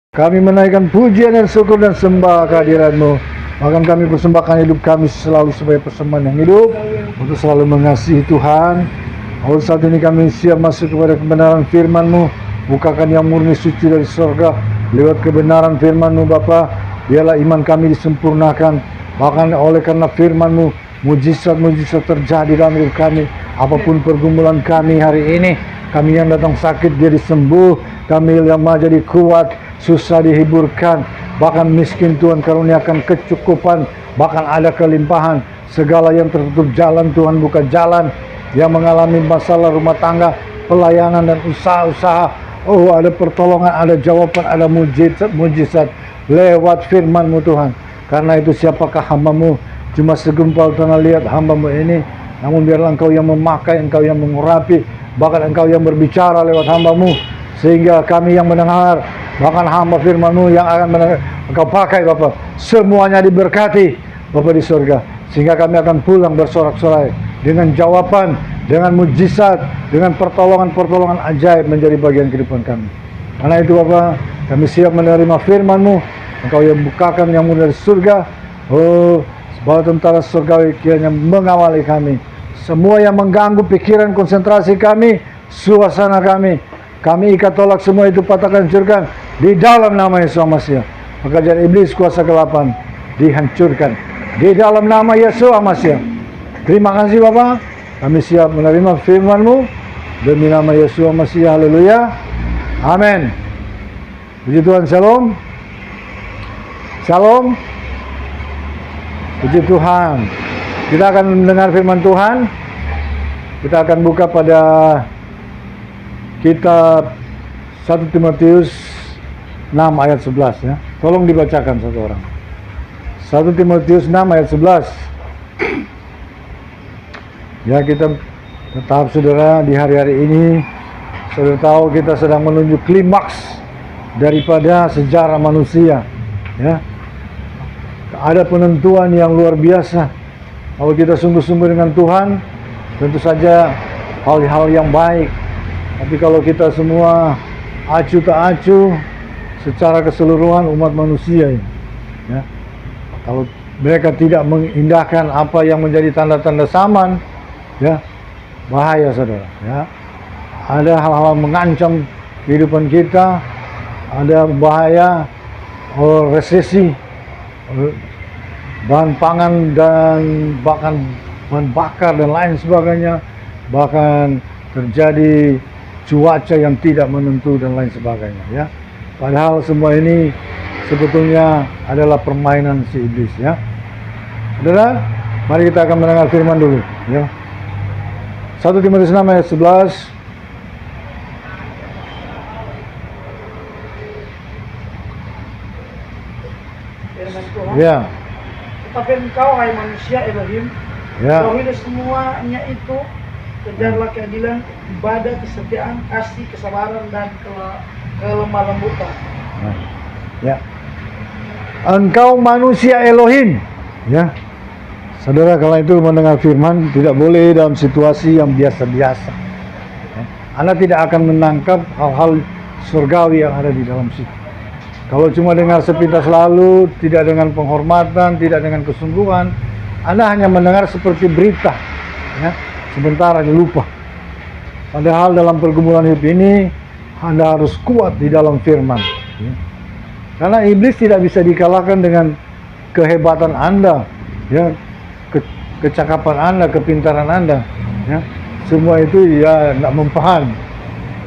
Kami menaikkan pujian dan syukur dan sembah kehadiran-Mu. Bahkan kami persembahkan hidup kami selalu sebagai persembahan yang hidup untuk selalu mengasihi Tuhan. Allah, saat ini kami siap masuk kepada kebenaran firman-Mu. Bukakan yang murni suci dari surga lewat kebenaran firman-Mu Bapa. Biarlah iman kami disempurnakan. Bahkan oleh karena firman-Mu, mujizat-mujizat terjadi dalam hidup kami. Apapun pergumulan kami hari ini, kami yang datang sakit jadi sembuh, kami yang jadi kuat, susah dihiburkan, bahkan miskin Tuhan karuniakan kecukupan, bahkan ada kelimpahan. Segala yang tertutup jalan Tuhan buka jalan, yang mengalami masalah rumah tangga, pelayanan dan usaha-usaha, oh ada pertolongan, ada jawaban, ada mujizat lewat firman-Mu Tuhan. Karena itu siapakah hamba-Mu? Cuma segumpal tanah liat hamba-Mu ini, namun biarlah Engkau yang memakai, Engkau yang mengurapi, bahkan Engkau yang berbicara lewat hamba-Mu, sehingga kami yang mendengar, bahkan hamba firman-Mu yang akan mendengar, Engkau pakai Bapak, semuanya diberkati Bapak di surga, sehingga kami akan pulang bersorak-sorai dengan jawaban, dengan mujizat, dengan pertolongan-pertolongan ajaib menjadi bagian kehidupan kami. Karena itu Bapak, kami siap menerima firman-Mu. Engkau yang bukakan yang murni dari surga, oh bala tentara surgawi kiranya mengawali kami. Semua yang mengganggu pikiran, konsentrasi kami, suasana kami ikat tolak semua itu, patahkan, hancurkan di dalam nama Yesus Masih. Pekerjaan iblis kuasa kegelapan dihancurkan di dalam nama Yesus Masih. Terima kasih Bapak, kami siap menerima firman-Mu demi nama Yesus Masih. Haleluya, amin. Puji Tuhan, shalom. Shalom. Puji Tuhan. Kita akan mendengar firman Tuhan. Kita akan buka pada kitab 1 Timotius 6 ayat 11 ya. Tolong dibacakan satu orang. 1 Timotius 6 ayat 11. Ya, kita tahap saudara di hari-hari ini, saudara tahu kita sedang menuju klimaks daripada sejarah manusia ya. Ada penentuan yang luar biasa. Kalau kita sungguh-sungguh dengan Tuhan, tentu saja hal-hal yang baik. Tapi kalau kita semua acuh tak acuh secara keseluruhan umat manusia ini, ya, kalau mereka tidak mengindahkan apa yang menjadi tanda-tanda zaman, ya, bahaya saudara. Ya, ada hal-hal mengancam kehidupan kita, ada bahaya resesi, bahan pangan dan bahkan bahan bakar dan lain sebagainya, bahkan terjadi cuaca yang tidak menentu dan lain sebagainya ya. Padahal semua ini sebetulnya adalah permainan si iblis ya. Saudara, mari kita akan mendengar firman dulu ya. 1 Timotius 6 ayat 11. Firman Tuhan. Ya. Tetapi engkau, hai manusia Elohim, Ya. jauhi semuanya itu, kejarlah keadilan, ibadah, kesetiaan, kasih, kesabaran, dan kelemah lembutan. Ya. Engkau manusia Elohim, ya. Saudara, kalau itu mendengar firman tidak boleh dalam situasi yang biasa-biasa. Ya. Anda tidak akan menangkap hal-hal surgawi yang ada di dalam situ. Kalau cuma dengar sepintas lalu, tidak dengan penghormatan, tidak dengan kesungguhan, Anda hanya mendengar seperti berita, ya, sebentar aja lupa. Padahal dalam pergumulan hidup ini, Anda harus kuat di dalam firman. Ya. Karena iblis tidak bisa dikalahkan dengan kehebatan Anda, ya, kecakapan Anda, kepintaran Anda. Ya. Semua itu ya tidak mempan.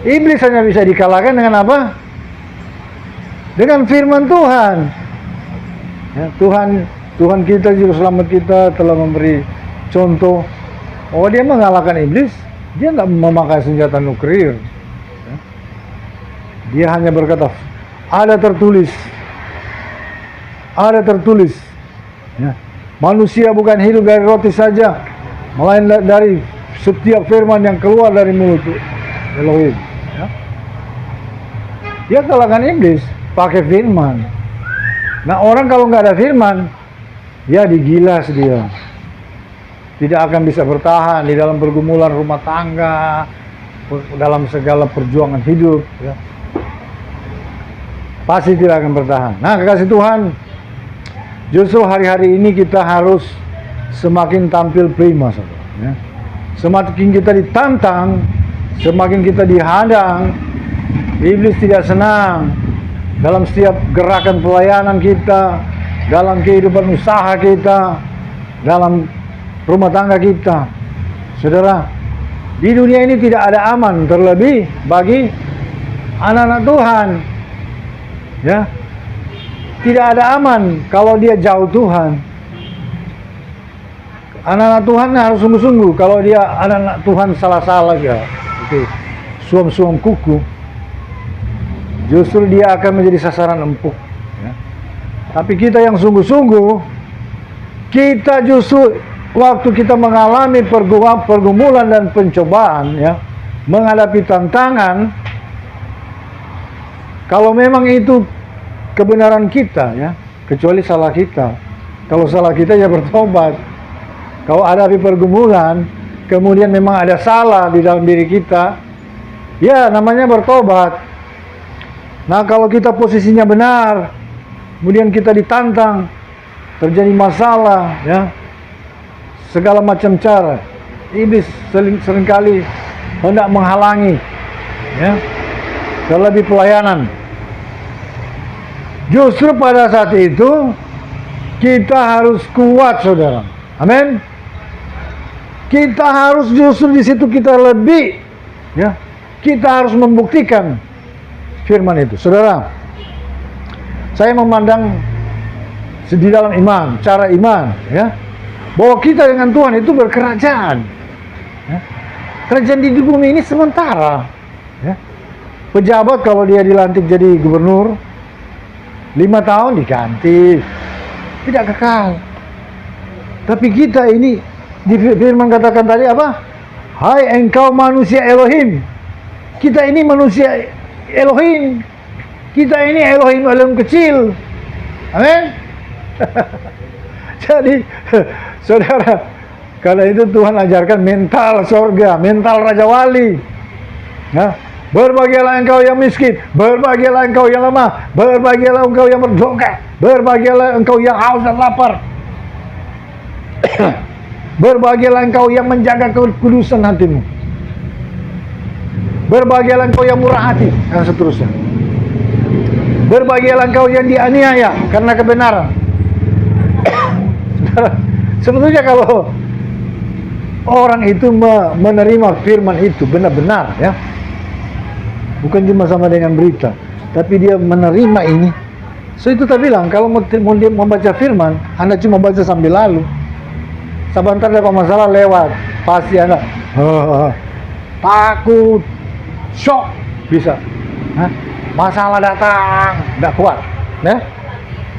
Iblis hanya bisa dikalahkan dengan apa? Dengan firman Tuhan. Ya, Tuhan kita, juru selamat kita telah memberi contoh. Oh, dia mengalahkan iblis. Dia nggak memakai senjata nuklir. Ya. Dia hanya berkata, ada tertulis. Ada tertulis. Ya. Manusia bukan hidup dari roti saja, melainkan dari setiap firman yang keluar dari mulut Elohim. Ya. Dia kalahkan iblis pakai firman. Nah, orang kalau nggak ada firman, ya digilas dia. Tidak akan bisa bertahan di dalam pergumulan rumah tangga, dalam segala perjuangan hidup. Ya. pasti tidak akan bertahan. Nah, kekasih Tuhan, justru hari-hari ini kita harus semakin tampil prima, saudara. Ya. Semakin kita ditantang, semakin kita dihadang, iblis tidak senang dalam setiap gerakan pelayanan kita, dalam kehidupan usaha kita, dalam rumah tangga kita. Saudara, di dunia ini tidak ada aman, terlebih bagi anak-anak Tuhan. Ya, tidak ada aman kalau dia jauh Tuhan. Anak-anak Tuhan harus sungguh-sungguh. Kalau dia anak-anak Tuhan salah-salah ya, itu suam-suam kuku, justru dia akan menjadi sasaran empuk. Ya. Tapi kita yang sungguh-sungguh, kita justru waktu kita mengalami pergumulan dan pencobaan, ya, menghadapi tantangan, kalau memang itu kebenaran kita, ya, kecuali salah kita. Kalau salah kita ya bertobat. Kalau hadapi pergumulan, kemudian memang ada salah di dalam diri kita, ya namanya bertobat. Nah, kalau kita posisinya benar, kemudian kita ditantang, terjadi masalah, ya, segala macam cara, iblis seringkali hendak menghalangi, ya, terlebih pelayanan. Justru pada saat itu kita harus kuat, saudara. Amin. Kita harus justru di situ kita lebih, ya, kita harus membuktikan firman itu, saudara. Saya memandang di dalam iman, cara iman, ya, bahwa kita dengan Tuhan itu berkerajaan. Ya. Kerajaan di bumi ini sementara. Ya. Pejabat kalau dia dilantik jadi gubernur 5 tahun diganti, tidak kekal. Tapi kita ini di firman katakan tadi apa? Hai engkau manusia Elohim. Kita ini manusia Elohim. Kita ini Elohim kecil. Amin. Jadi saudara, karena itu Tuhan ajarkan mental surga, mental Raja Wali. Nah, berbahagialah engkau yang miskin, berbahagialah engkau yang lemah, berbahagialah engkau yang berdongkak, berbahagialah engkau yang haus dan lapar. Berbahagialah engkau yang menjaga kekudusan hatimu. Berbahagialah engkau yang murah hati, dan seterusnya. Berbahagialah engkau yang dianiaya karena kebenaran. Sebetulnya kalau orang itu menerima firman itu benar-benar, ya, bukan cuma sama dengan berita, tapi dia menerima ini. So itu tadi bilang, kalau mau membaca firman, Anda cuma baca sambil lalu. Sebentar dapat masalah lewat, pasti Anda takut, shock, bisa. Masalah datang, tidak kuat. Ya?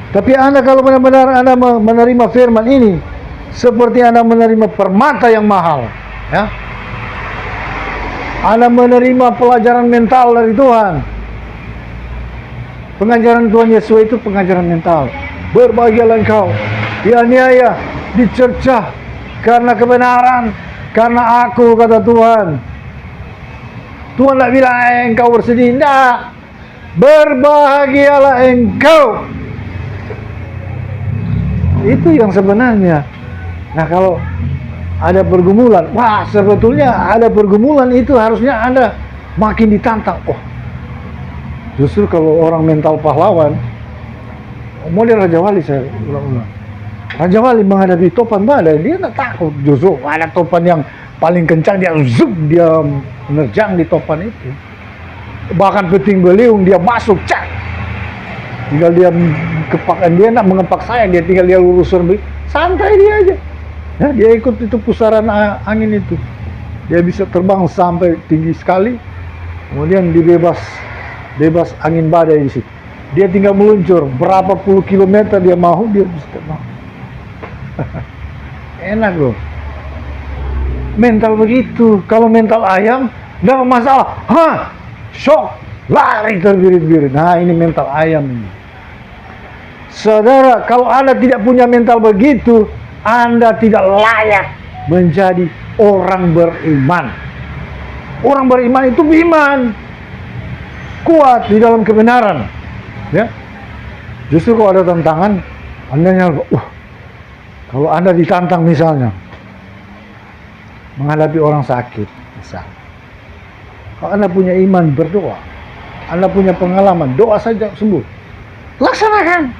Tapi Anda kalau benar-benar Anda menerima firman ini, seperti Anda menerima permata yang mahal. Ya? Anda menerima pelajaran mental dari Tuhan. Pengajaran Tuhan Yesus itu pengajaran mental. Berbahagialah engkau dianiaya, dicercah karena kebenaran, karena aku, kata Tuhan. Tuhan tidak bilang engkau bersedih, tidak. Berbahagialah engkau. Itu yang sebenarnya. Nah, kalau ada pergumulan, wah, sebetulnya ada pergumulan itu harusnya Anda makin ditantang. Oh, justru kalau orang mental pahlawan, model Raja Wali, saya ulang-ulang. Raja Wali menghadapi topan badai, dia tidak takut. Justru ada topan yang paling kencang, dia zoom, dia menerjang di topan itu. Bahkan peting beliung dia masuk, cak. Tinggal dia kepakan, dia nak mengepak saya, dia tinggal dia luruskan, santai dia aja. Ya, dia ikut itu pusaran angin itu. Dia bisa terbang sampai tinggi sekali, kemudian dibebas angin badai di situ. Dia tinggal meluncur berapa puluh kilometer dia mau, dia bisa terbang. Enak loh. Mental begitu. Kalau mental ayam, tidak masalah. Shock, lari terbirit-birit. Nah, ini mental ayam ini. Saudara, kalau Anda tidak punya mental begitu, Anda tidak layak menjadi orang beriman. Orang beriman itu beriman, kuat di dalam kebenaran. Ya, justru kalau ada tantangan, kalau Anda ditantang misalnya menghadapi orang sakit, misal, kalau Anda punya iman berdoa, Anda punya pengalaman, doa saja sembuh. Laksanakan,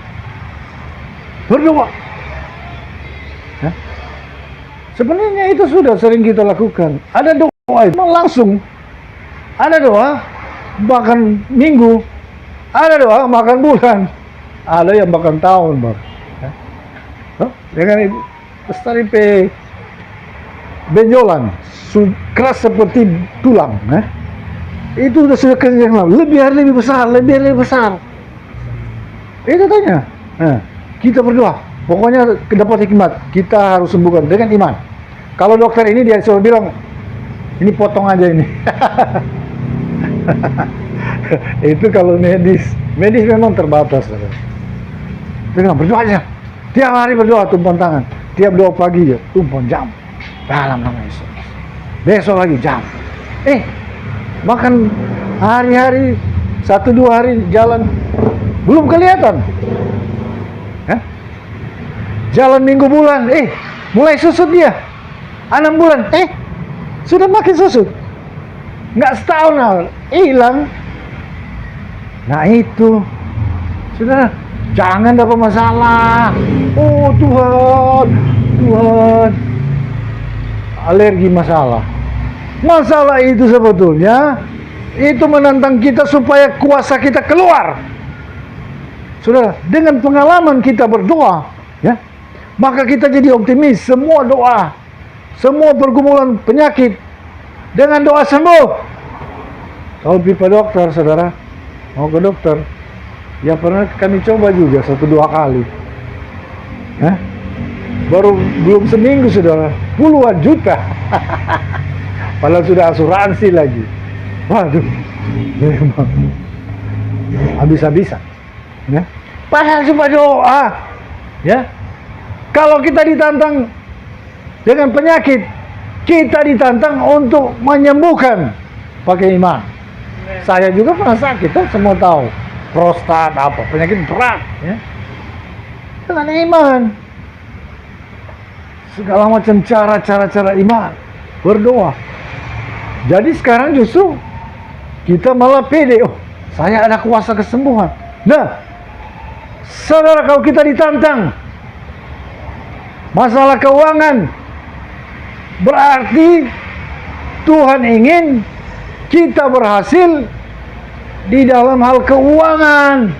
berdoa. Ya. Sebenarnya itu sudah sering kita lakukan. Ada doa itu langsung, ada doa bahkan minggu, ada doa makan bulan, ada yang bahkan tahun, Bang. Ya. Dengan Ibu Lestari P. benjolan, keras seperti tulang. Itu sudah kerja yang lebih besar. Itu tanya. Kita berdoa. Pokoknya dapat hikmat. Kita harus sembuhkan dengan iman. Kalau dokter ini dia suruh bilang, ini potong aja ini. Itu kalau medis memang terbatas. Dia berdoa aja. Tiap hari berdoa, tumpang tangan. Tiap doa pagi ya, tumpang jam. Dalam nama Yesus. Besok lagi jam. Bahkan hari-hari 1-2 hari jalan belum kelihatan. Jalan minggu bulan, mulai susut dia. 6 bulan, sudah makin susut. Nggak setahun hilang. Nah itu, saudara, jangan dapat masalah. Oh Tuhan, alergi masalah. Masalah itu sebetulnya itu menantang kita supaya kuasa kita keluar. Saudara, dengan pengalaman kita berdoa, ya, maka kita jadi optimis. Semua doa, semua pergumulan penyakit dengan doa sembuh. Kalau pipa dokter, saudara, mau ke dokter, ya pernah kami coba juga 1-2 kali. Baru belum seminggu, saudara, puluhan juta. Padahal sudah asuransi lagi. Waduh, memang habis-habisan. Ya. Padahal cuma doa. Ya. Kalau kita ditantang dengan penyakit, kita ditantang untuk menyembuhkan pakai iman. Saya juga pernah sakit, semua tahu. Prostat, penyakit berat. Ya. Dengan iman. Segala macam cara iman. Berdoa. Jadi sekarang justru kita malah pede. Saya ada kuasa kesembuhan. Nah, saudara, kalau kita ditantang masalah keuangan, berarti Tuhan ingin kita berhasil di dalam hal keuangan.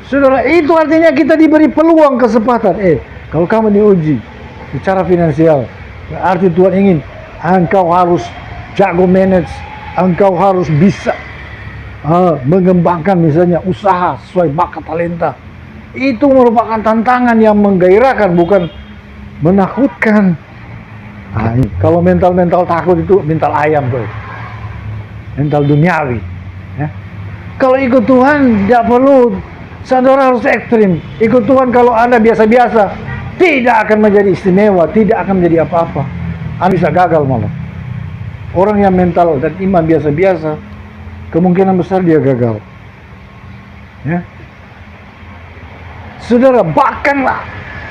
Saudara, itu artinya kita diberi peluang, kesempatan. Kalau kamu diuji secara finansial, berarti Tuhan ingin engkau harus jago manage, engkau harus bisa mengembangkan misalnya usaha sesuai bakat talenta. Itu merupakan tantangan yang menggairahkan, bukan menakutkan. Kalau mental takut itu mental ayam tuh, mental duniawi. Ya. Kalau ikut Tuhan tidak perlu, saudara harus ekstrim. Ikut Tuhan kalau Anda biasa-biasa, tidak akan menjadi istimewa, tidak akan menjadi apa-apa. Anda bisa gagal malah. Orang yang mental dan iman biasa-biasa, kemungkinan besar dia gagal. Ya. Saudara, bahkanlah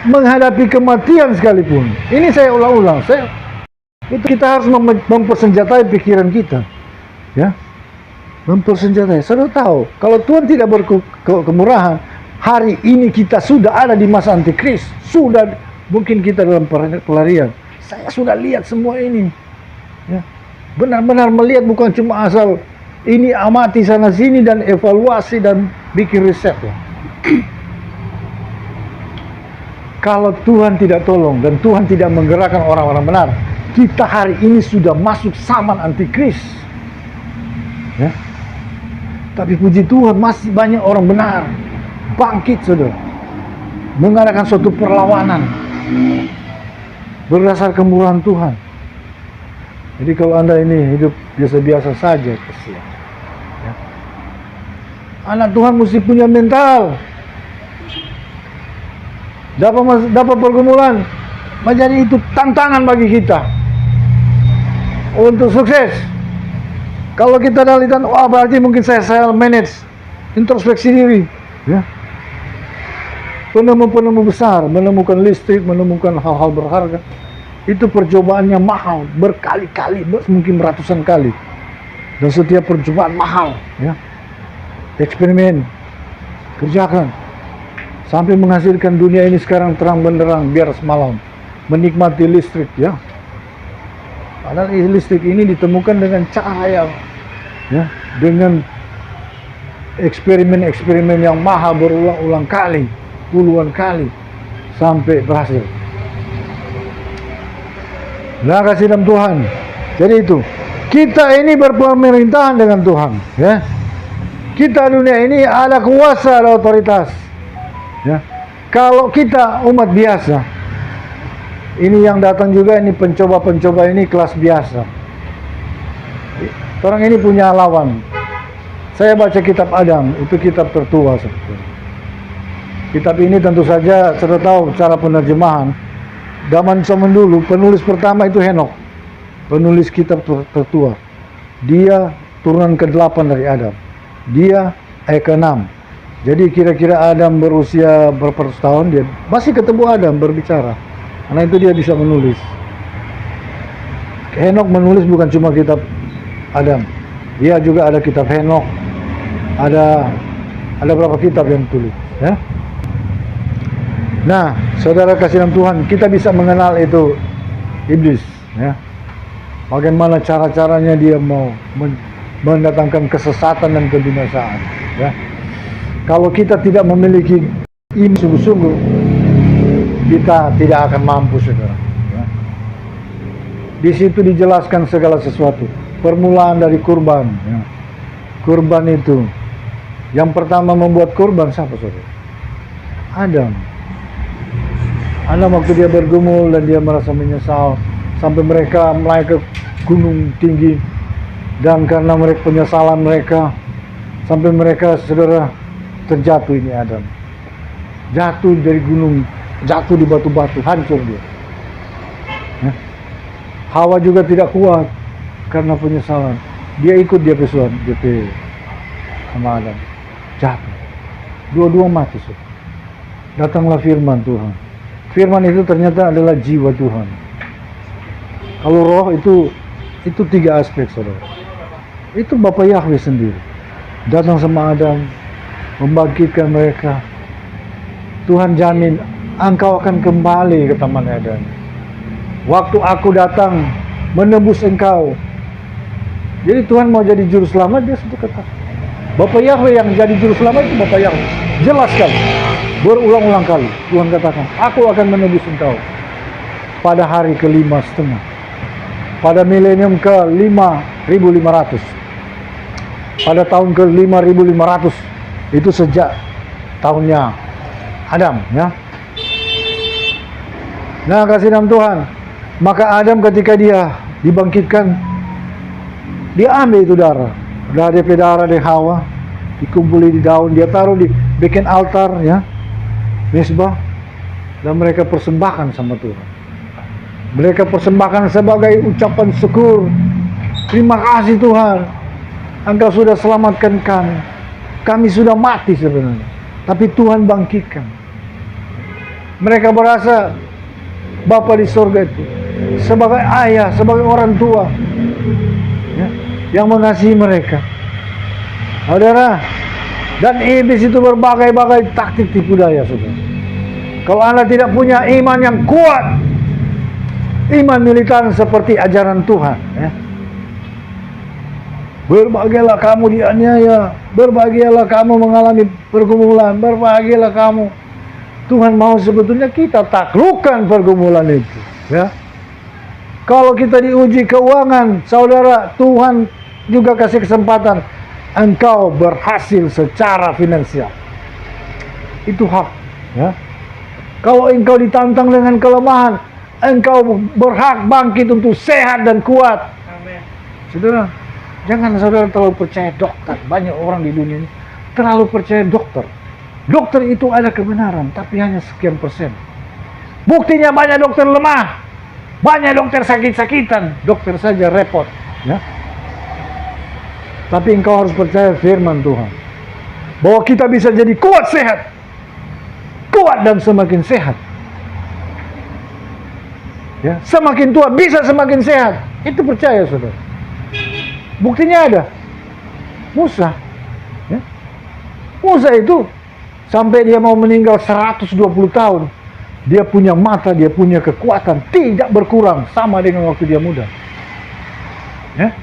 menghadapi kematian sekalipun. Ini saya ulang-ulang. Kita harus mempersenjatai pikiran kita. Ya, mempersenjatai. Saudara tahu, kalau Tuhan tidak berkemurahan, hari ini kita sudah ada di masa antikris. Sudah, mungkin kita dalam pelarian. Saya sudah lihat semua ini. Ya, benar-benar melihat, bukan cuma asal ini amati sana sini dan evaluasi dan bikin riset. Ya. Kalau Tuhan tidak tolong dan Tuhan tidak menggerakkan orang-orang benar, kita hari ini sudah masuk zaman antikris. Ya. Tapi puji Tuhan masih banyak orang benar bangkit, saudara, mengadakan suatu perlawanan berdasar kemurahan Tuhan. Jadi kalau Anda ini hidup biasa-biasa saja, kasihan. Ya. Anak Tuhan mesti punya mental. Dapat pergumulan menjadi itu tantangan bagi kita untuk sukses. Kalau kita dalitan, berarti mungkin saya manage introspeksi diri, ya. Penemu-penemu besar menemukan listrik, menemukan hal-hal berharga. Itu percobaannya mahal, berkali-kali, mungkin ratusan kali. Dan setiap percobaan mahal, ya. Eksperimen, kerjakan, sampai menghasilkan dunia ini sekarang terang benderang biar semalam. Menikmati listrik, ya. Padahal listrik ini ditemukan dengan cahaya, ya, dengan eksperimen-eksperimen yang mahal berulang-ulang kali, puluhan kali, sampai berhasil. Nah, kasih dalam Tuhan. Jadi itu, kita ini berpemerintahan dengan Tuhan, ya. Kita dunia ini ada kuasa, ada otoritas, ya. Kalau kita umat biasa, ini yang datang juga ini pencoba-pencoba ini kelas biasa. Orang ini punya lawan. Saya baca kitab Adam, itu kitab tertua sebetulnya. Kitab ini tentu saja sudah tahu cara penerjemahan. Zaman dulu, penulis pertama itu Henokh, penulis kitab tertua. Dia turunan ke-8 dari Adam. Dia ke-6. Jadi kira-kira Adam berusia berapa ratus tahun, dia masih ketemu Adam berbicara. Karena itu dia bisa menulis. Henokh menulis bukan cuma kitab Adam. Dia juga ada kitab Henokh. Ada berapa kitab yang tulis, ya. Nah, saudara kasih dalam Tuhan, kita bisa mengenal itu iblis, ya. Bagaimana cara-caranya dia mau mendatangkan kesesatan dan kebinasaan, ya. Kalau kita tidak memiliki iman sungguh-sungguh, kita tidak akan mampu, saudara, ya. Di situ dijelaskan segala sesuatu. Permulaan dari kurban, ya. Kurban itu, yang pertama membuat kurban siapa, saudara? Adam. Adam waktu dia bergumul dan dia merasa menyesal, sampai mereka naik ke gunung tinggi, dan karena mereka penyesalan mereka, sampai mereka, saudara, terjatuh ini Adam. Jatuh dari gunung, jatuh di batu-batu, hancur dia. Ya. Hawa juga tidak kuat karena penyesalan. Dia ikut dia pesuan, DP sama Adam. Jatuh. Dua-dua mati, saudara. Datanglah firman Tuhan. Firman itu ternyata adalah jiwa Tuhan. Kalau roh itu 3 aspek, saudara. Itu Bapa Yahweh sendiri. Datang sama Adam, membangkitkan mereka. Tuhan jamin, engkau akan kembali ke taman Eden. Waktu aku datang, menebus engkau. Jadi Tuhan mau jadi juru selamat, dia sudah kata. Bapa Yahweh yang jadi juru selamat itu Bapa Yahweh. Jelaskan, berulang-ulang kali Tuhan katakan, aku akan menebus engkau pada hari ke-5,5, pada milenium ke-5.500, pada tahun ke-5.500, itu sejak tahunnya Adam, ya. Nah, kasih dalam Tuhan, maka Adam ketika dia dibangkitkan, dia ambil itu darah DP darah dari Hawa, dikumpuli di daun, dia taruh di bikin altar, ya, mesbah, dan mereka persembahkan sama Tuhan. Mereka persembahkan sebagai ucapan syukur. Terima kasih Tuhan, Engkau sudah selamatkan kami. Kami sudah mati sebenarnya, tapi Tuhan bangkitkan. Mereka berasa Bapa di surga itu sebagai ayah, sebagai orang tua, ya, yang mengasihi mereka. Saudara, dan iblis itu berbagai-bagai taktik tipu daya, saudara. Kalau Anda tidak punya iman yang kuat, iman militan seperti ajaran Tuhan, ya. Berbahagialah kamu dianiaya, berbahagialah kamu mengalami pergumulan, berbahagialah kamu. Tuhan mau sebetulnya kita taklukkan pergumulan itu, ya. Kalau kita diuji keuangan, saudara, Tuhan juga kasih kesempatan engkau berhasil secara finansial. Itu hak, ya. Kalau engkau ditantang dengan kelemahan, engkau berhak bangkit untuk sehat dan kuat. Amin. Saudara, jangan saudara terlalu percaya dokter. Banyak orang di dunia ini terlalu percaya dokter. Dokter itu ada kebenaran, tapi hanya sekian persen. Buktinya banyak dokter lemah, banyak dokter sakit-sakitan, dokter saja repot, ya. Tapi engkau harus percaya firman Tuhan. bahwa kita bisa jadi kuat sehat, kuat dan semakin sehat. Ya, semakin tua bisa semakin sehat. Itu percaya saudara. Buktinya ada. Musa. Ya. Musa itu sampai dia mau meninggal 120 tahun. Dia punya mata, dia punya kekuatan, tidak berkurang sama dengan waktu dia muda. Ya.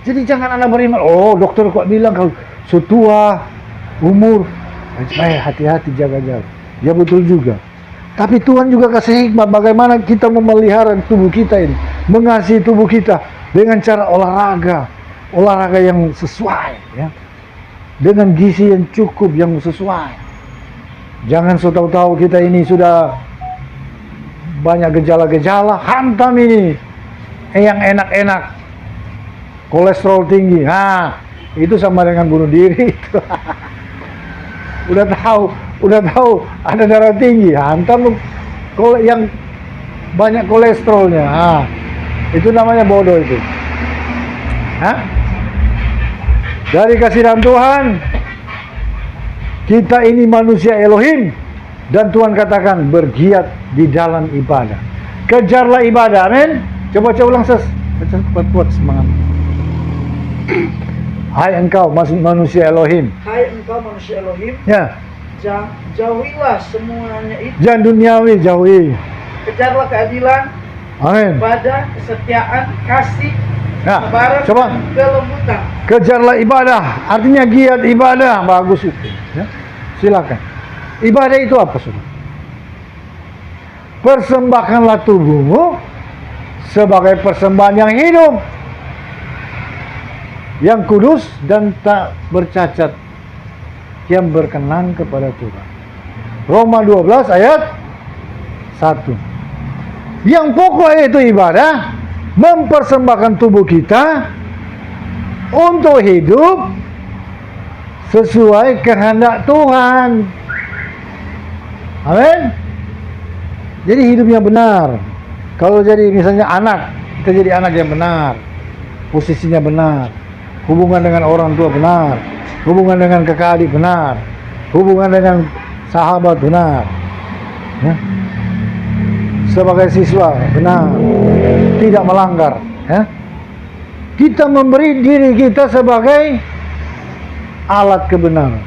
Jadi jangan Anda beriman, oh dokter kok bilang kalau setua umur, hati-hati jaga-jaga. Ya betul juga. Tapi Tuhan juga kasih hikmah bagaimana kita memelihara tubuh kita ini, mengasihi tubuh kita dengan cara olahraga yang sesuai, ya, dengan gizi yang cukup yang sesuai. Jangan tahu-tahu kita ini sudah banyak gejala-gejala, hantam ini yang enak-enak, kolesterol tinggi, itu sama dengan bunuh diri. udah tahu ada darah tinggi, hantam yang banyak kolesterolnya, itu namanya bodoh itu. Dari kasihan Tuhan, kita ini manusia Elohim, dan Tuhan katakan bergiat di dalam ibadah. Kejarlah ibadah, amin. Coba ulang kuat semangat. Hai engkau manusia Elohim. Hai engkau manusia Elohim. Ya. Jauhilah semuanya itu. Jangan duniawi, jauhi. Kejarlah keadilan. Amin. Ibadah, kesetiaan, kasih, Nah, kesabaran, coba. kelembutan. Kejarlah ibadah, artinya giat ibadah, bagus itu. Ya. Silakan. Ibadah itu apa, saudara? Persembahkanlah tubuhmu sebagai persembahan yang hidup, yang kudus dan tak bercacat, yang berkenan kepada Tuhan. Roma 12 ayat 1. Yang pokok itu ibadah, mempersembahkan tubuh kita untuk hidup sesuai kehendak Tuhan. Amin. Jadi hidupnya benar. Kalau jadi misalnya anak, kita jadi anak yang benar, posisinya benar, hubungan dengan orang tua benar, hubungan dengan kakak adik benar, hubungan dengan sahabat benar, ya. Sebagai siswa benar, tidak melanggar, ya. Kita memberi diri kita sebagai alat kebenaran.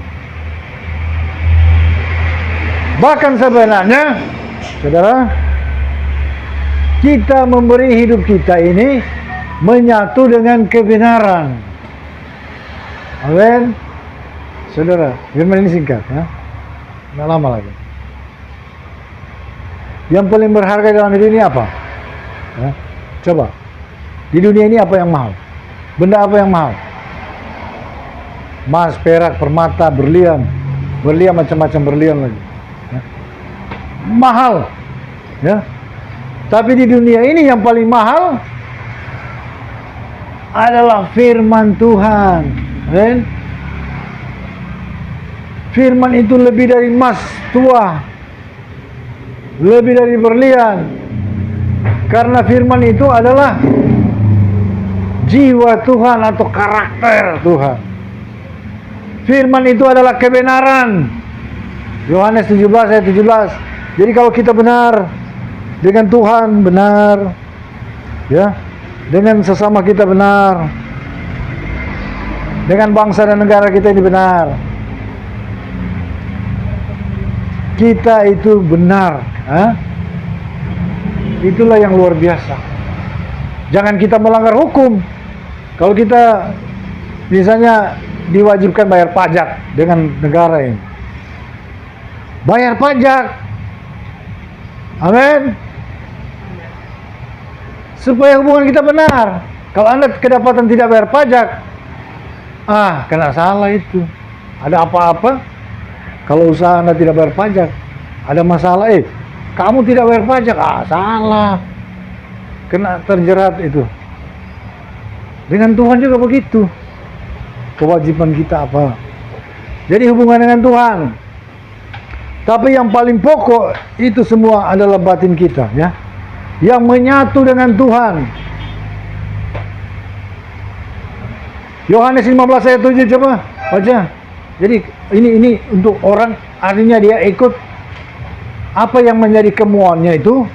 Bahkan sebenarnya, saudara, kita memberi hidup kita ini menyatu dengan kebenaran. Amin. Saudara, firman ini singkat, ya. Nggak lama lagi. Yang paling berharga dalam hidup ini apa? Ya. Coba. Di dunia ini apa yang mahal? Benda apa yang mahal? Emas, perak, permata, berlian. Berlian, macam-macam berlian lagi. Ya. Mahal. Ya. Tapi di dunia ini yang paling mahal adalah firman Tuhan. Amin. Firman itu lebih dari emas tua, lebih dari berlian, karena firman itu adalah jiwa Tuhan atau karakter Tuhan. Firman itu adalah kebenaran. Yohanes 17 ayat 17. Jadi kalau kita benar dengan Tuhan, benar, ya, dengan sesama kita benar, dengan bangsa dan negara kita ini benar, kita itu benar, itulah yang luar biasa. Jangan kita melanggar hukum. Kalau kita misalnya diwajibkan bayar pajak dengan negara ini, bayar pajak, amin, supaya hubungan kita benar. Kalau Anda kedapatan tidak bayar pajak, kena salah itu. Ada apa-apa? Kalau usaha Anda tidak bayar pajak, ada masalah, kamu tidak bayar pajak, salah, kena terjerat itu. Dengan Tuhan juga begitu. Kewajiban kita apa? Jadi hubungan dengan Tuhan. Tapi yang paling pokok itu semua adalah batin kita, ya, yang menyatu dengan Tuhan. Yohanes 15 ayat 7, coba baca. Jadi ini untuk orang, artinya dia ikut apa yang menjadi kemauannya itu,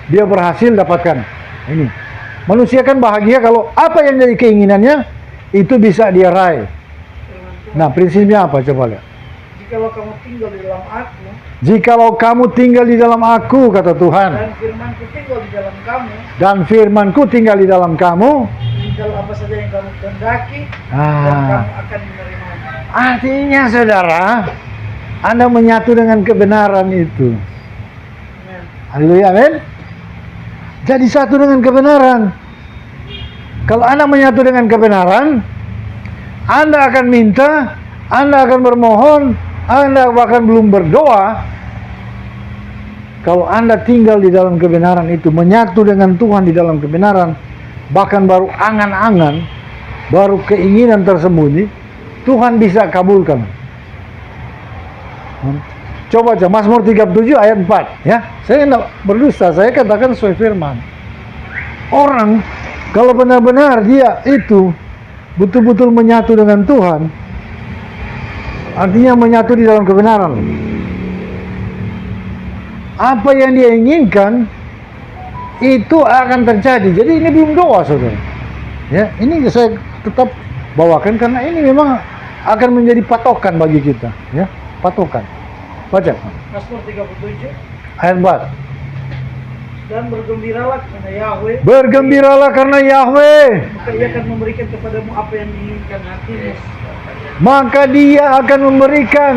dia berhasil dapatkan. Ini manusia kan bahagia kalau apa yang jadi keinginannya itu bisa dia raih. Nah, prinsipnya apa coba lihat? Jikalau kamu tinggal di dalam aku, Jikalau kamu tinggal di dalam aku, kata Tuhan, dan firmanku tinggal di dalam kamu, dan firmanku tinggal di dalam kamu, tinggal apa saja yang kamu kehendaki, dan ah, kamu akan menerimanya. artinya saudara, Anda menyatu dengan kebenaran itu. Amen. Haleluya, amin. Jadi satu dengan kebenaran. Kalau Anda menyatu dengan kebenaran, Anda akan minta, Anda akan bermohon, Anda bahkan belum berdoa. Kalau Anda tinggal di dalam kebenaran itu, menyatu dengan Tuhan di dalam kebenaran, bahkan baru angan-angan, baru keinginan tersembunyi, Tuhan bisa kabulkan. Coba aja Mazmur 37 ayat 4 ya. Saya tidak berdusta, saya katakan sesuai firman. Orang kalau benar-benar dia itu betul-betul menyatu dengan Tuhan, artinya menyatu di dalam kebenaran. Apa yang dia inginkan itu akan terjadi. Jadi ini belum doa, saudara. Ya, ini saya tetap bawakan karena ini memang akan menjadi patokan bagi kita, ya, patokan. Baca Mazmur 37 ayat 4. dan bergembiralah karena Yahweh, Bergembiralah karena Yahweh, maka Ia akan memberikan kepadamu apa yang diinginkan hatimu. maka Dia akan memberikan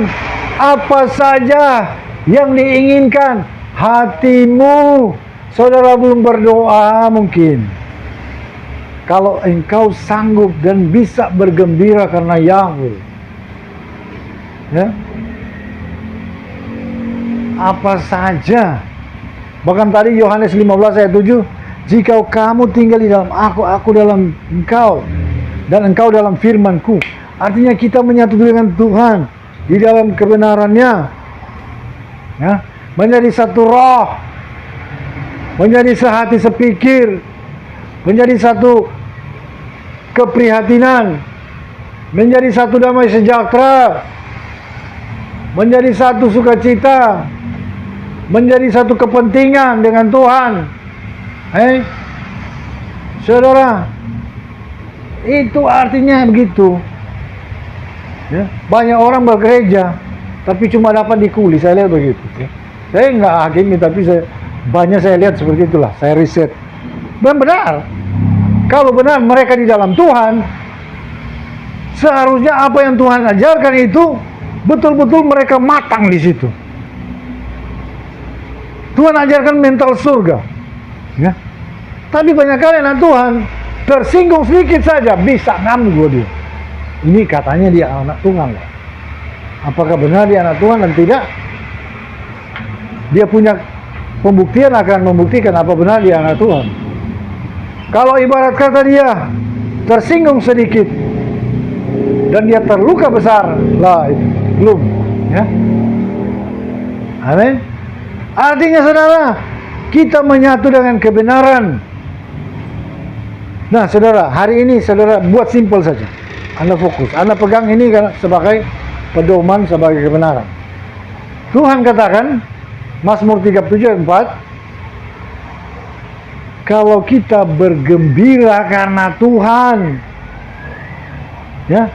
apa saja yang diinginkan hatimu. Saudara belum berdoa mungkin. Kalau engkau sanggup dan bisa bergembira karena Yahweh, ya, apa saja. Bahkan tadi Yohanes 15 ayat 7, jika kamu tinggal di dalam aku dalam engkau, dan engkau dalam firmanku. Artinya kita menyatu dengan Tuhan di dalam kebenarannya, ya, menjadi satu roh, menjadi sehati sepikir, menjadi satu keprihatinan, menjadi satu damai sejahtera, menjadi satu sukacita, menjadi satu kepentingan dengan Tuhan. Saudara, itu artinya begitu. Ya, banyak orang bergereja tapi cuma dapat dikuli, saya lihat begitu. Ya. Saya nggak hakimi, tapi banyak saya lihat seperti itulah. Saya riset. Benar. Kalau benar mereka di dalam Tuhan, seharusnya apa yang Tuhan ajarkan itu betul-betul mereka matang di situ. Tuhan ajarkan mental surga, ya. Tapi banyak kali anak Tuhan tersinggung sedikit saja bisa ngambil dia. Ini katanya dia anak Tuhan loh. Apakah benar dia anak Tuhan dan tidak? Dia punya pembuktian akan membuktikan apa benar dia anak Tuhan. Kalau ibarat kata dia tersinggung sedikit dan dia terluka besar, lah itu belum, ya. Amin. Artinya saudara, kita menyatu dengan kebenaran. Nah saudara, hari ini saudara buat simpel saja. Anda fokus, Anda pegang ini kan sebagai pedoman, sebagai kebenaran. Tuhan katakan, Mazmur 37 ayat 4, kalau kita bergembira karena Tuhan, ya,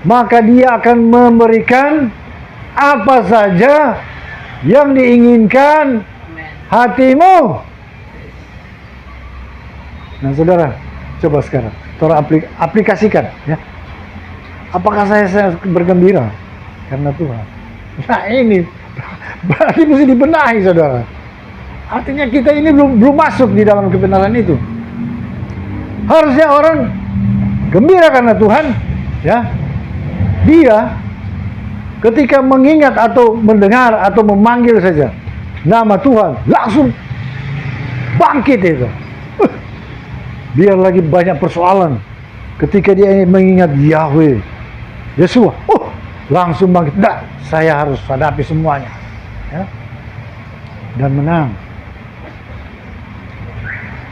maka Dia akan memberikan apa saja yang diinginkan hatimu. Nah saudara, coba sekarang saudara aplikasikan, ya. Apakah saya bergembira karena Tuhan? Nah ini berarti mesti dibenahi, saudara. Artinya kita ini belum masuk di dalam kebenaran itu. Harusnya orang gembira karena Tuhan, ya. Dia ketika mengingat atau mendengar atau memanggil saja nama Tuhan, langsung bangkit itu. Biar lagi banyak persoalan, ketika dia mengingat Yahweh, Yesua, langsung bangkit. Nah, saya harus hadapi semuanya, ya, dan menang.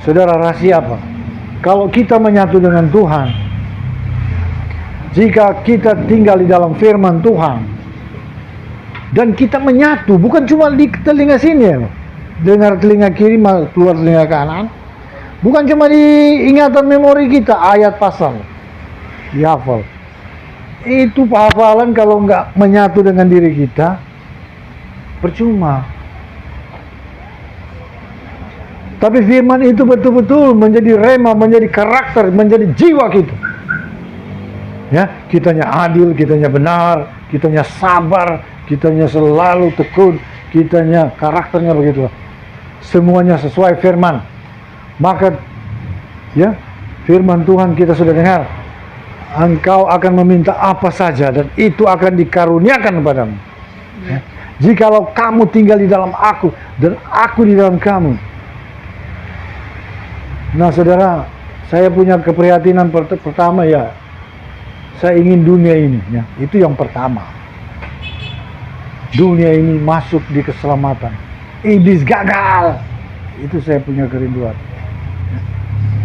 Saudara, rahasia apa? Kalau kita menyatu dengan Tuhan, jika kita tinggal di dalam firman Tuhan dan kita menyatu, bukan cuma di telinga sini ya, dengar telinga kiri keluar telinga kanan, bukan cuma di ingatan memori kita ayat pasal dihafal. Itu hafalan kalau nggak menyatu dengan diri kita percuma. Tapi firman itu betul-betul menjadi rema, menjadi karakter, menjadi jiwa kita. Ya, kitanya adil, kitanya benar, kitanya sabar, kitanya selalu tekun, kitanya karakternya begitu. Semuanya sesuai firman. Maka ya, firman Tuhan kita sudah dengar. Engkau akan meminta apa saja dan itu akan dikaruniakan kepadamu. Ya. Jikalau kamu tinggal di dalam aku dan aku di dalam kamu. Nah saudara, saya punya keprihatinan pertama ya, saya ingin dunia ini ya, itu yang pertama. Dunia ini masuk di keselamatan. Iblis gagal. Itu saya punya kerinduan.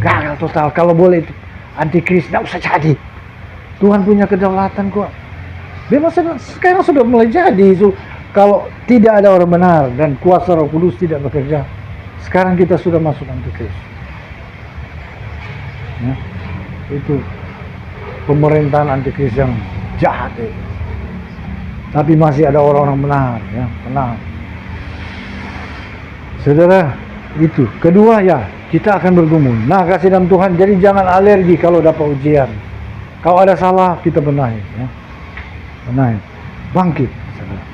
Gagal total. Kalau boleh antikris tidak usah jadi. Tuhan punya kedaulatan kok. Memang sekarang sudah mulai jadi. Kalau tidak ada orang benar dan kuasa Roh Kudus tidak bekerja, sekarang kita sudah masuk antikris. Ya, itu pemerintahan antikris yang jahat itu. Tapi masih ada orang-orang benar ya, tenang. Saudara, itu kedua ya, kita akan bergumul. Nah, kasih dalam Tuhan, jadi jangan alergi kalau dapat ujian. Kalau ada salah, kita benahi ya. Benahi, bangkit saudara.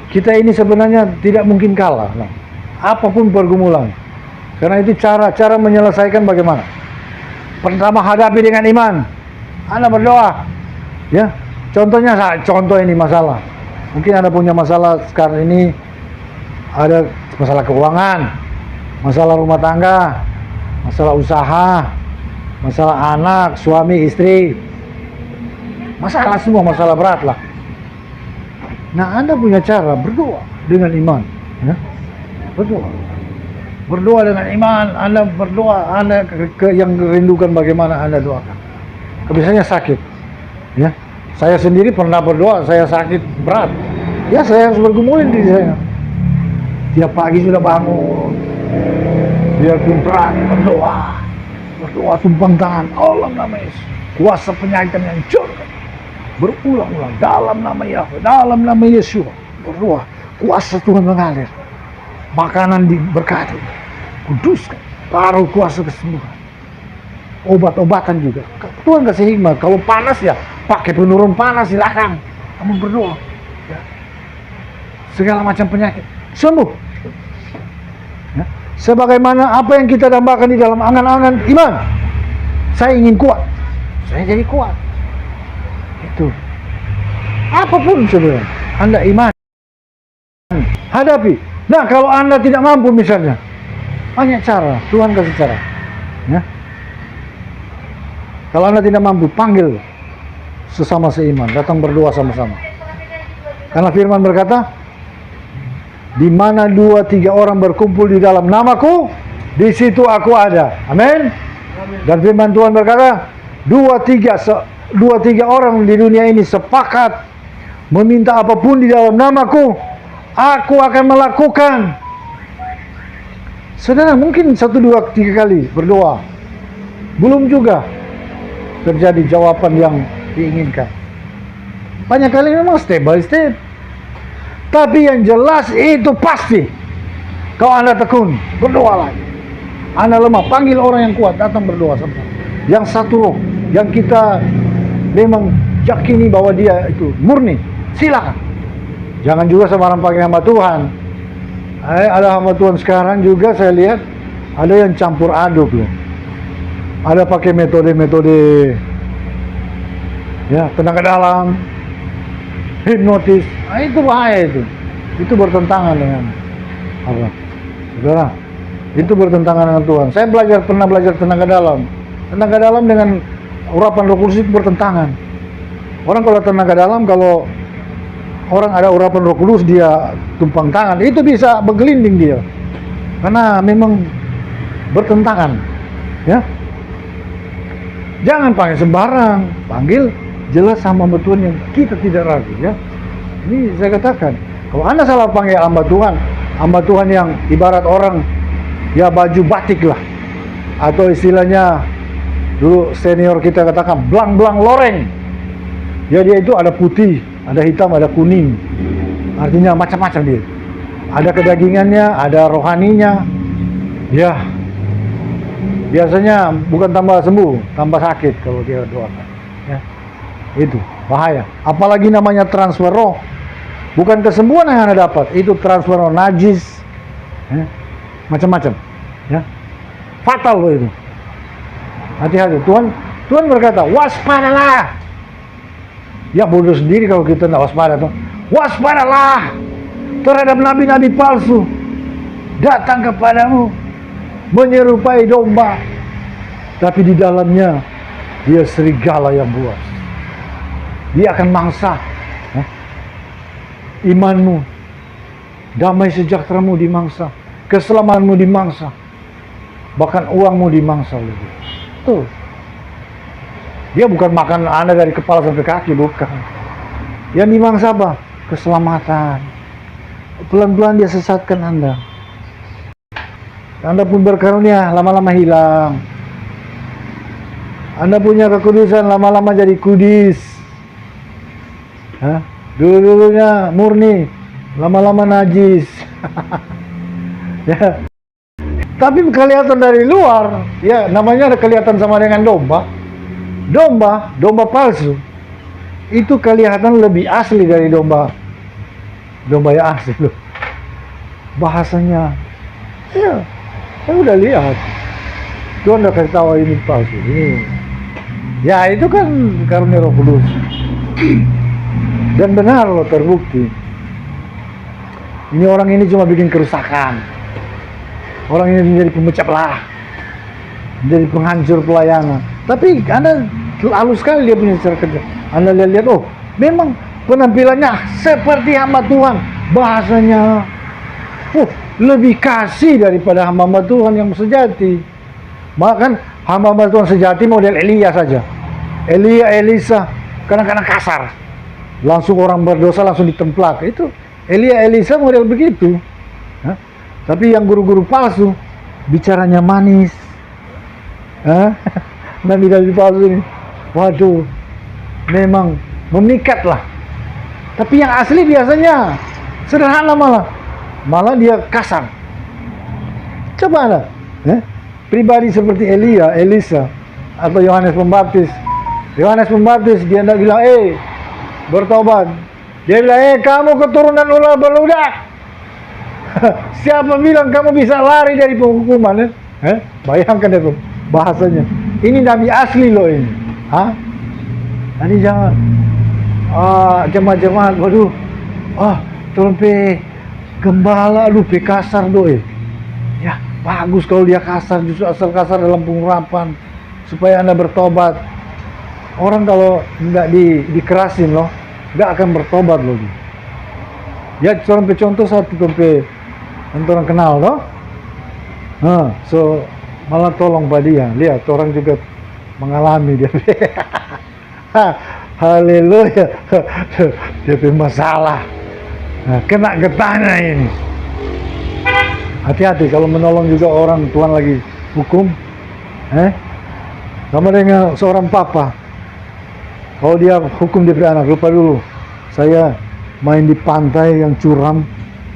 Kita ini sebenarnya tidak mungkin kalah nah, apapun pergumulan. Karena itu cara menyelesaikan bagaimana? Pertama, hadapi dengan iman. Anda berdoa. Ya. Contoh ini masalah. Mungkin Anda punya masalah sekarang ini, ada masalah keuangan, masalah rumah tangga, masalah usaha, masalah anak, suami, istri. Masalah semua, masalah berat lah. Nah, Anda punya cara berdoa dengan iman, ya. Berdoa dengan iman, Anda berdoa, Anda yang rindukan bagaimana Anda doakan. Biasanya sakit, ya. Saya sendiri pernah berdoa, saya sakit berat. Ya, saya harus bergumulin diri saya. Tiap pagi sudah bangun, biarpun berat, berdoa tumpang tangan, Allah nama Yesus, kuasa penyakit yang hancurkan. Berulang-ulang dalam nama Yahweh, dalam nama Yesus, berdoa, kuasa Tuhan mengalir. Makanan diberkati, kuduskan, taruh kuasa kesembuhan, obat-obatan juga. Tuhan kasih hikmat. Kalau panas ya pakai penurun panas, silakan. Kamu berdoa, ya. Segala macam penyakit sembuh. Ya. Sebagaimana apa yang kita dambakan di dalam angan-angan iman. Saya ingin kuat, saya jadi kuat. Itu. Apapun sebenarnya, Anda iman, hadapi. Nah, kalau Anda tidak mampu misalnya, banyak cara, Tuhan kasih cara. Ya. Kalau Anda tidak mampu, panggil sesama seiman, datang berdoa sama-sama. Karena firman berkata, di mana 2-3 orang berkumpul di dalam namaku, di situ aku ada. Amin. Dan firman Tuhan berkata, 2-3 orang di dunia ini sepakat meminta apapun di dalam namaku, aku akan melakukan. Saudara, mungkin 1-2-3 kali berdoa, belum juga terjadi jawaban yang diinginkan. Banyak kali memang step by step. Tapi yang jelas itu pasti. Kalau Anda tekun, berdoa lagi. Anda lemah, panggil orang yang kuat, datang berdoa sama. Yang satu roh, yang kita memang yakini bahwa dia itu murni, silakan. Jangan juga sembarang pakai hamba Tuhan. Ada hamba Tuhan sekarang juga saya lihat ada yang campur aduk loh. Ada pakai metode-metode ya, tenaga dalam, hipnotis. Nah, itu bahaya itu. Itu bertentangan dengan apa? Saudara, itu bertentangan dengan Tuhan. Saya pernah belajar tenaga dalam. Tenaga dalam dengan urapan Roh Kudus itu bertentangan. Orang kalau tenaga dalam, kalau orang ada urapan Roh Kudus dia tumpang tangan, itu bisa bergelinding dia. Karena memang bertentangan. Ya. Jangan panggil sembarang, panggil jelas hamba Tuhan yang kita tidak ragu ya. Ini saya katakan, kalau Anda salah panggil hamba Tuhan yang ibarat orang ya baju batik lah, atau istilahnya dulu senior kita katakan belang-belang loreng. Ya dia itu ada putih, ada hitam, ada kuning. Artinya macam-macam dia. Ada kedagingannya, ada rohaninya. Ya, biasanya bukan tambah sembuh, tambah sakit kalau dia doakan. Ya, itu bahaya. Apalagi namanya transfer roh. Bukan kesembuhan yang Anda dapat, itu transfer roh najis, ya, macam-macam. Ya, fatal loh itu. Hati-hati. Tuhan berkata, waspadalah. Ya bodoh sendiri kalau kita tidak waspada tuh. Waspadalah terhadap nabi-nabi palsu datang kepadamu menyerupai domba, tapi di dalamnya dia serigala yang buas. Dia akan mangsa imanmu, damai sejahteramu dimangsa, keselamatanmu dimangsa, bahkan uangmu dimangsa lebih. Tuh. Dia bukan makan Anda dari kepala sampai kaki, bukan. Yang dimangsa apa? Keselamatan. Pelan-pelan dia sesatkan Anda. Anda pun berkarunia, lama-lama hilang. Anda punya kekudusan, lama-lama jadi kudis. Dulu-dulunya murni, lama-lama najis. Ya. Tapi kelihatan dari luar, ya namanya ada kelihatan sama dengan domba. Domba palsu itu kelihatan lebih asli dari domba yang asli loh. Bahasanya, ya, saya udah lihat. Tuhan udah kasih tahu ini palsu. Ini, ya itu kan karunia Roh Kudus. Dan benar loh, terbukti. Ini orang ini cuma bikin kerusakan. Orang ini menjadi pemecah belah, menjadi penghancur pelayanan. Tapi Anda halus sekali dia punya cara kerja. Anda lihat, oh memang penampilannya seperti hamba Tuhan. Bahasanya lebih kasih daripada hamba Tuhan yang sejati. Bahkan hamba Tuhan sejati model Elia saja. Elisa kadang-kadang kasar. Langsung orang berdosa langsung ditemplak. Itu Elisa model begitu. Tapi yang guru-guru palsu bicaranya manis. Nabi-nabi palsu ini, waduh, memang memikat lah. Tapi yang asli biasanya sederhana, malah dia kasar. Coba Anda, pribadi seperti Elisa atau Yohanes Pembaptis. Yohanes Pembaptis dia tidak bilang, bertobat. Dia bilang, kamu keturunan ular beludak. Siapa bilang kamu bisa lari dari penghukuman? Bayangkan itu bahasanya. Ini nabi asli loh ini. Jadi jangan jemaat-jemaat, waduh, tolong gembala lu kasar doy. Ya bagus kalau dia kasar, justru asal kasar dalam pengurapan supaya Anda bertobat. Orang kalau nggak dikerasin loh, nggak akan bertobat loh. Ya contoh satu orang kenal loh. So malah tolong pada dia. Lihat orang juga mengalami dia. Haleluya. Dia punya masalah. Kena getahnya ini. Hati-hati kalau menolong juga orang Tuhan lagi hukum. Sama dengan seorang papa. Kalau dia hukum dia punya anak, lupa dulu. Saya main di pantai yang curam,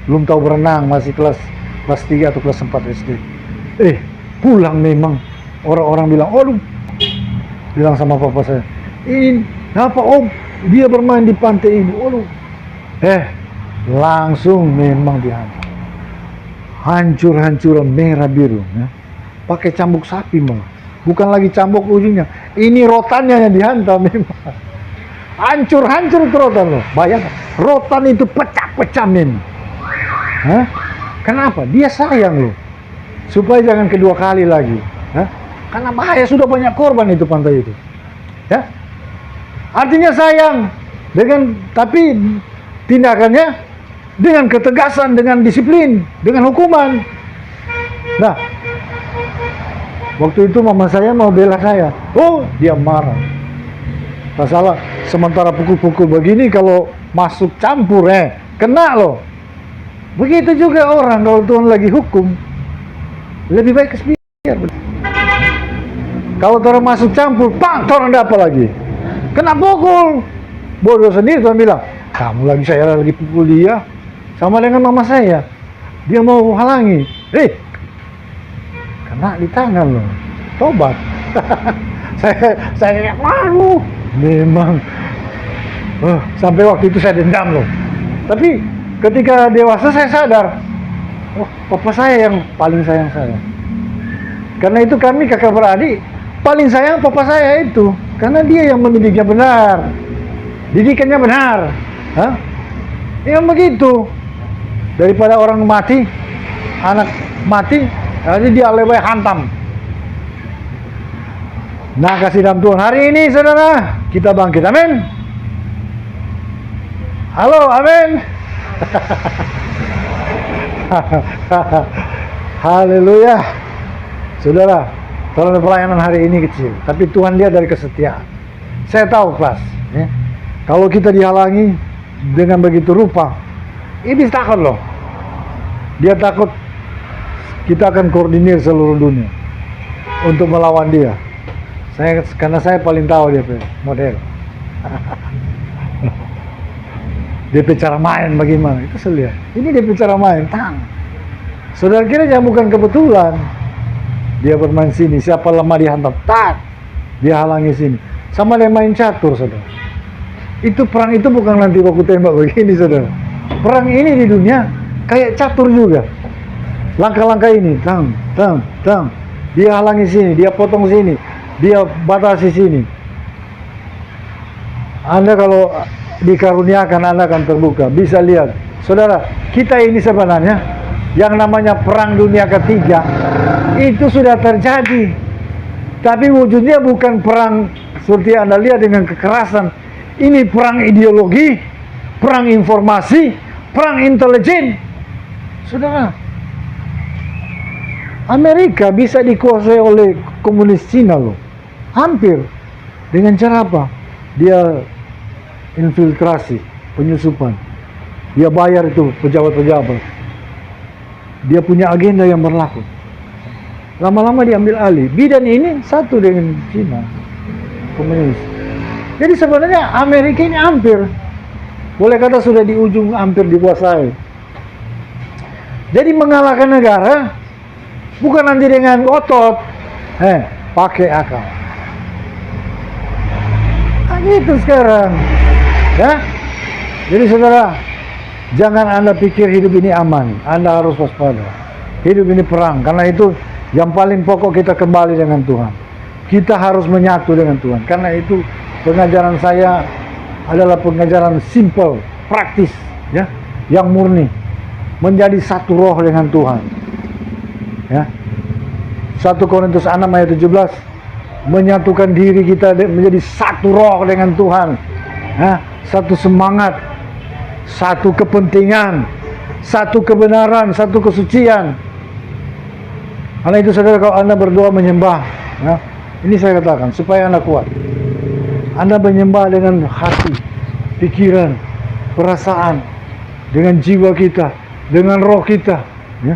belum tahu berenang, masih kelas 3 atau kelas 4 SD. Pulang memang orang-orang bilang, bilang sama papa saya, ini apa om? Dia bermain di pantai ini. Langsung memang dihantam. Hancur-hancuran merah biru, ya. Pakai cambuk sapi malah. Bukan lagi cambuk ujungnya. Ini rotannya yang dihantam memang. Hancur-hancur itu rotan loh. Bayangkan, rotan itu pecah-pecah men. Kenapa? Dia sayang loh. Supaya jangan kedua kali lagi. Karena bahaya, sudah banyak korban itu pantai itu. Ya. Artinya sayang. Tapi tindakannya dengan ketegasan, dengan disiplin, dengan hukuman. Nah, waktu itu mama saya mau bela saya. Dia marah. Tak salah, sementara pukul-pukul begini kalau masuk campur, kena loh. Begitu juga orang kalau Tuhan lagi hukum, lebih baik kesepian. Kalau orang masuk campur, orang dapat lagi. Kena pukul. Bodoh sendiri Tuhan bilang, kamu lagi, saya lagi pukul dia. Sama dengan mama saya. Dia mau halangi. Kena di tangan loh. Tobat. saya malu. Memang. Sampai waktu itu saya dendam loh. Tapi ketika dewasa saya sadar, papa saya yang paling sayang saya. Karena itu kami kakak beradik paling sayang papa saya itu, karena dia yang mendidiknya benar, didikannya benar. Yang begitu. Daripada orang mati, anak mati, jadi dia lebih hantam. Nah, kasih dalam Tuhan hari ini saudara, kita bangkit, amin. Halo, amin. Haleluya. Saudara, kalau pelayanan hari ini kecil, tapi Tuhan lihat dari kesetiaan. Saya tahu kelas, kalau kita dihalangi dengan begitu rupa, iblis takut loh. Dia takut kita akan koordinir seluruh dunia untuk melawan dia. Karena saya paling tahu dia model. Dia cara main bagaimana, itu saya lihat. Ini dia cara main, saudara kira jangan bukan kebetulan. Dia bermain sini, siapa lemah dihantam, dia halangi sini. Sama dia main catur, saudara. Itu perang itu bukan nanti baku tembak begini, saudara. Perang ini di dunia kayak catur juga. Langkah-langkah ini, dia halangi sini, dia potong sini, dia batasi sini. Anda kalau dikaruniakan, Anda akan terbuka, bisa lihat. Saudara, kita ini sebenarnya yang namanya perang dunia ketiga itu sudah terjadi. Tapi wujudnya bukan perang seperti Anda lihat dengan kekerasan. Ini perang ideologi, perang informasi, perang intelijen. Saudara, Amerika bisa dikuasai oleh komunis Cina loh. Hampir. Dengan cara apa? Dia infiltrasi, penyusupan. Dia bayar itu pejabat-pejabat. Dia punya agenda yang berlaku. Lama-lama diambil alih. Bidan ini satu dengan Cina, komunis. Jadi sebenarnya Amerika ini hampir, boleh kata sudah di ujung hampir dikuasai. Jadi mengalahkan negara bukan nanti dengan otot, pakai akal. Nah, gitu sekarang. Ya, jadi saudara, jangan Anda pikir hidup ini aman. Anda harus waspada. Hidup ini perang. Karena itu yang paling pokok kita kembali dengan Tuhan. Kita harus menyatu dengan Tuhan. Karena itu pengajaran saya adalah pengajaran simple, praktis, ya, yang murni, menjadi satu roh dengan Tuhan. Ya, 1 Korintus 6 ayat 17, menyatukan diri kita menjadi satu roh dengan Tuhan. Ya, satu semangat, satu kepentingan, satu kebenaran, satu kesucian. Karena itu saudara, kalau Anda berdoa menyembah, ya, ini saya katakan supaya Anda kuat. Anda menyembah dengan hati, pikiran, perasaan, dengan jiwa kita, dengan roh kita, ya,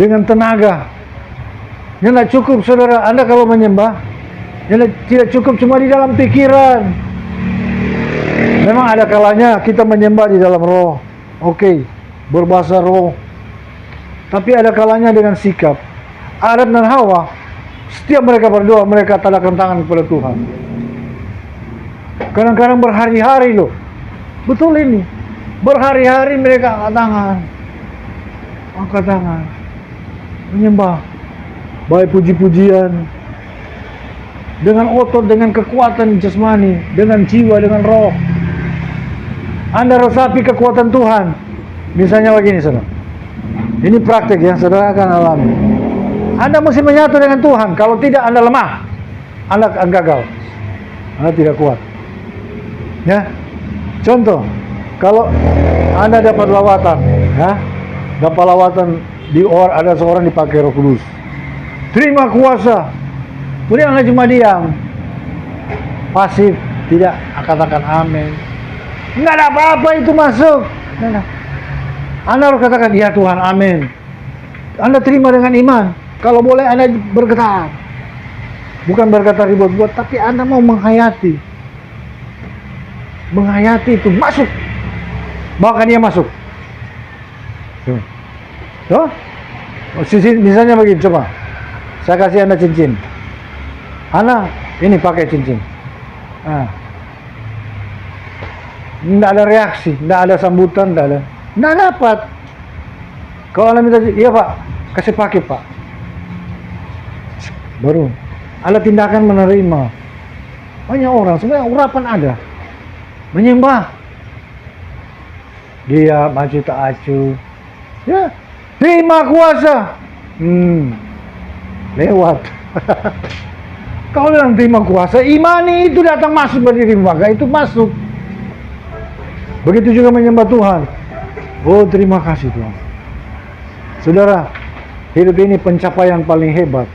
dengan tenaga. Ya, tidak cukup saudara, Anda kalau menyembah, ya, tidak cukup cuma di dalam pikiran. Memang ada kalanya kita menyembah di dalam roh, oke, berbahasa roh. Tapi ada kalanya dengan sikap. Adam dan Hawa, setiap mereka berdoa, mereka tadakkan tangan kepada Tuhan. Kadang-kadang berhari-hari loh. Betul ini. Berhari-hari mereka angkat tangan, menyembah, baik puji-pujian, dengan otot, dengan kekuatan jasmani, dengan jiwa, dengan roh. Anda resapi kekuatan Tuhan. Misalnya begini saudara, ini praktek ya, saudara akan alami. Anda mesti menyatu dengan Tuhan. Kalau tidak, Anda lemah, Anda akan gagal, Anda tidak kuat. Ya, contoh, kalau Anda dapat lawatan, ya, dapat lawatan ada seorang dipakai Roh Kudus, terima kuasa. Kemudian Anda cuma diam, pasif, tidak katakan amin. Nggak ada apa-apa itu masuk. Nah, Anda harus katakan, ya Tuhan, amin. Anda terima dengan iman. Kalau boleh Anda bergetar. Bukan berkata ribut-ribut, tapi Anda mau menghayati. Menghayati itu masuk. Bahkan dia masuk. Tuh. Tuh. Misalnya begini, coba. Saya kasih Anda cincin. Anda ini pakai cincin. Nah. Nggak ada reaksi, nggak ada sambutan, nggak dapat. Kalau Anda minta, iya Pak, kasih pakai Pak. Baru ada tindakan menerima. Banyak orang sebenarnya urapan ada. Menyembah. Dia maju tak acu. Ya, terima kuasa. Lewat. Kalau bilang terima kuasa, imani itu datang masuk berdiri, maka itu masuk. Begitu juga menyembah Tuhan. Oh, terima kasih Tuhan. Saudara, hidup ini pencapaian paling hebat.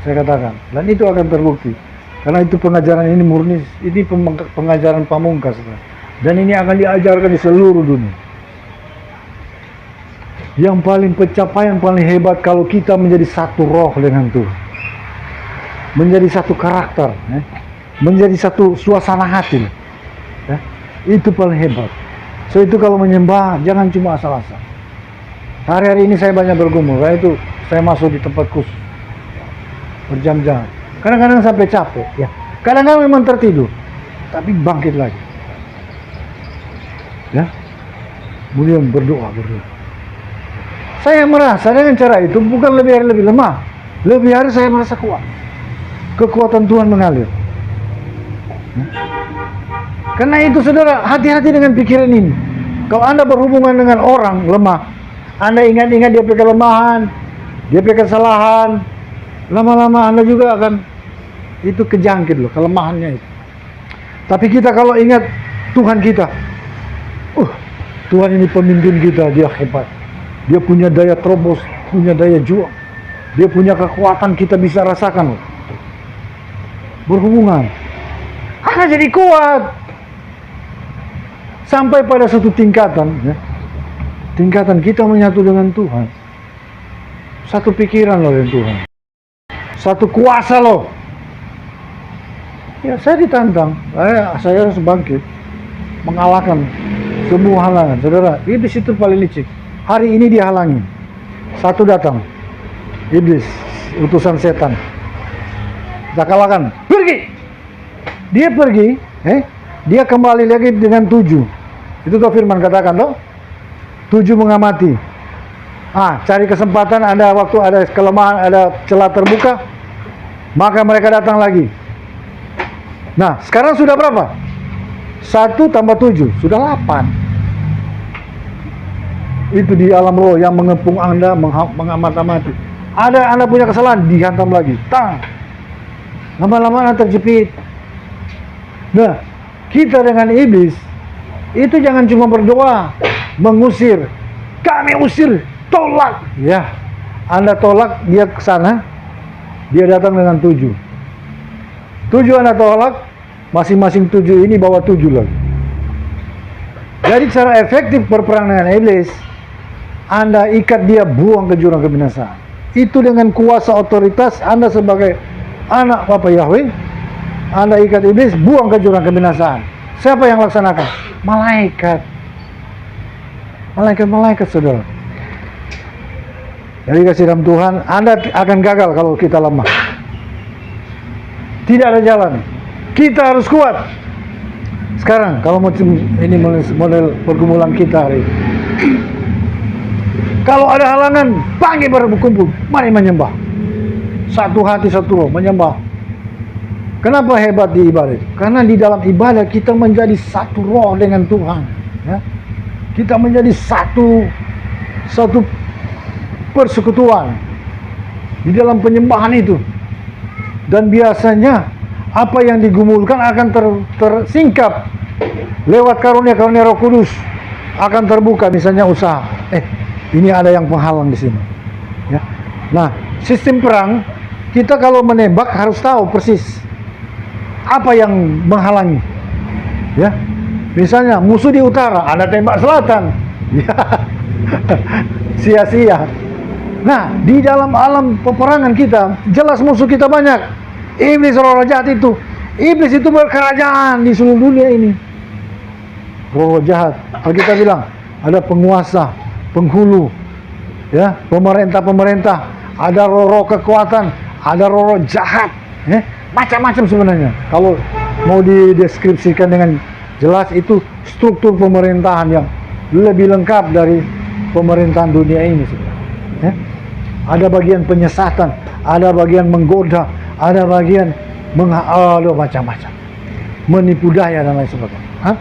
Saya katakan, dan itu akan terbukti. Karena itu pengajaran ini murni, ini pengajaran pamungkas. Dan ini akan diajarkan di seluruh dunia. Yang paling pencapaian paling hebat kalau kita menjadi satu roh dengan Tuhan. Menjadi satu karakter, menjadi satu suasana hati. Itu paling hebat. So itu kalau menyembah jangan cuma asal-asal. Hari-hari ini saya banyak bergumul, karena itu saya masuk di tempat khusus berjam-jam. Kadang-kadang sampai capek, ya. Kadang-kadang memang tertidur, tapi bangkit lagi. Ya, kemudian berdoa. Saya merasa dengan cara itu bukan lebih hari lebih lemah, lebih hari saya merasa kuat. Kekuatan Tuhan mengalir. Karena itu saudara, hati-hati dengan pikiran ini. Kalau Anda berhubungan dengan orang lemah, Anda ingat-ingat dia punya kelemahan, dia punya kesalahan, lama-lama Anda juga akan itu kejangkit loh, kelemahannya itu. Tapi kita kalau ingat Tuhan kita, Tuhan ini pemimpin kita, dia hebat. Dia punya daya terobos, punya daya juang. Dia punya kekuatan, kita bisa rasakan loh. Berhubungan, Anda jadi kuat. Sampai pada satu tingkatan, ya, tingkatan kita menyatu dengan Tuhan. Satu pikiran loh dengan Tuhan. Satu kuasa loh. Ya saya ditantang, saya harus bangkit. Mengalahkan semua halangan. Saudara, iblis itu paling licik. Hari ini dia halangin. Satu datang. Iblis, utusan setan. Kita kalahkan. Pergi! Dia pergi, dia kembali lagi dengan 7. Itu tuh firman katakan loh. 7 mengamati. Cari kesempatan, ada waktu ada kelemahan, ada celah terbuka, maka mereka datang lagi. Nah, sekarang sudah berapa? 1 tambah 7, sudah 8. Itu di alam roh yang mengepung Anda, mengamat-amati. Ada Anda punya kesalahan, dihantam lagi. Tang. Lama-lama Anda terjepit. Nah, kita dengan iblis itu jangan cuma berdoa, mengusir. Kami usir, tolak. Ya, Anda tolak, dia ke sana, dia datang dengan 7. 7 Anda tolak, masing-masing 7 ini bawa 7 lagi. Jadi cara efektif berperang dengan iblis, Anda ikat dia, buang ke jurang kebinasaan. Itu dengan kuasa otoritas Anda sebagai anak Bapa Yahweh. Anda ikat iblis, buang ke jurang kebinasaan. Siapa yang laksanakan? Malaikat. Malaikat saudara. Jadi kasih dalam Tuhan, Anda akan gagal kalau kita lemah. Tidak ada jalan. Kita harus kuat. Sekarang kalau mau ini model pergumulan kita hari ini. Kalau ada halangan, panggil berkumpul, mari menyembah. Satu hati, satu roh, menyembah. Kenapa hebat di ibadah? Karena di dalam ibadah kita menjadi satu roh dengan Tuhan. Ya? Kita menjadi satu persekutuan di dalam penyembahan itu. Dan biasanya apa yang digumulkan akan tersingkap lewat karunia-karunia Roh Kudus, akan terbuka. Misalnya usaha, ini ada yang penghalang di sini. Ya. Nah, sistem perang kita kalau menembak harus tahu persis apa yang menghalangi? Ya, misalnya musuh di utara, Anda tembak selatan, ya, sia-sia. Nah, di dalam alam peperangan kita, jelas musuh kita banyak. Iblis, roh jahat itu. Iblis itu berkerajaan di seluruh dunia ini. Roh jahat. Kalau kita bilang, ada penguasa, penghulu, ya, pemerintah, ada roh-roh kekuatan, ada roh-roh jahat, ya, macam-macam sebenarnya. Kalau mau dideskripsikan dengan jelas, itu struktur pemerintahan yang lebih lengkap dari pemerintahan dunia ini sebenarnya. Ya. Ada bagian penyesatan, ada bagian menggoda, ada bagian macam-macam, menipu daya dan lain sebagainya. Hah?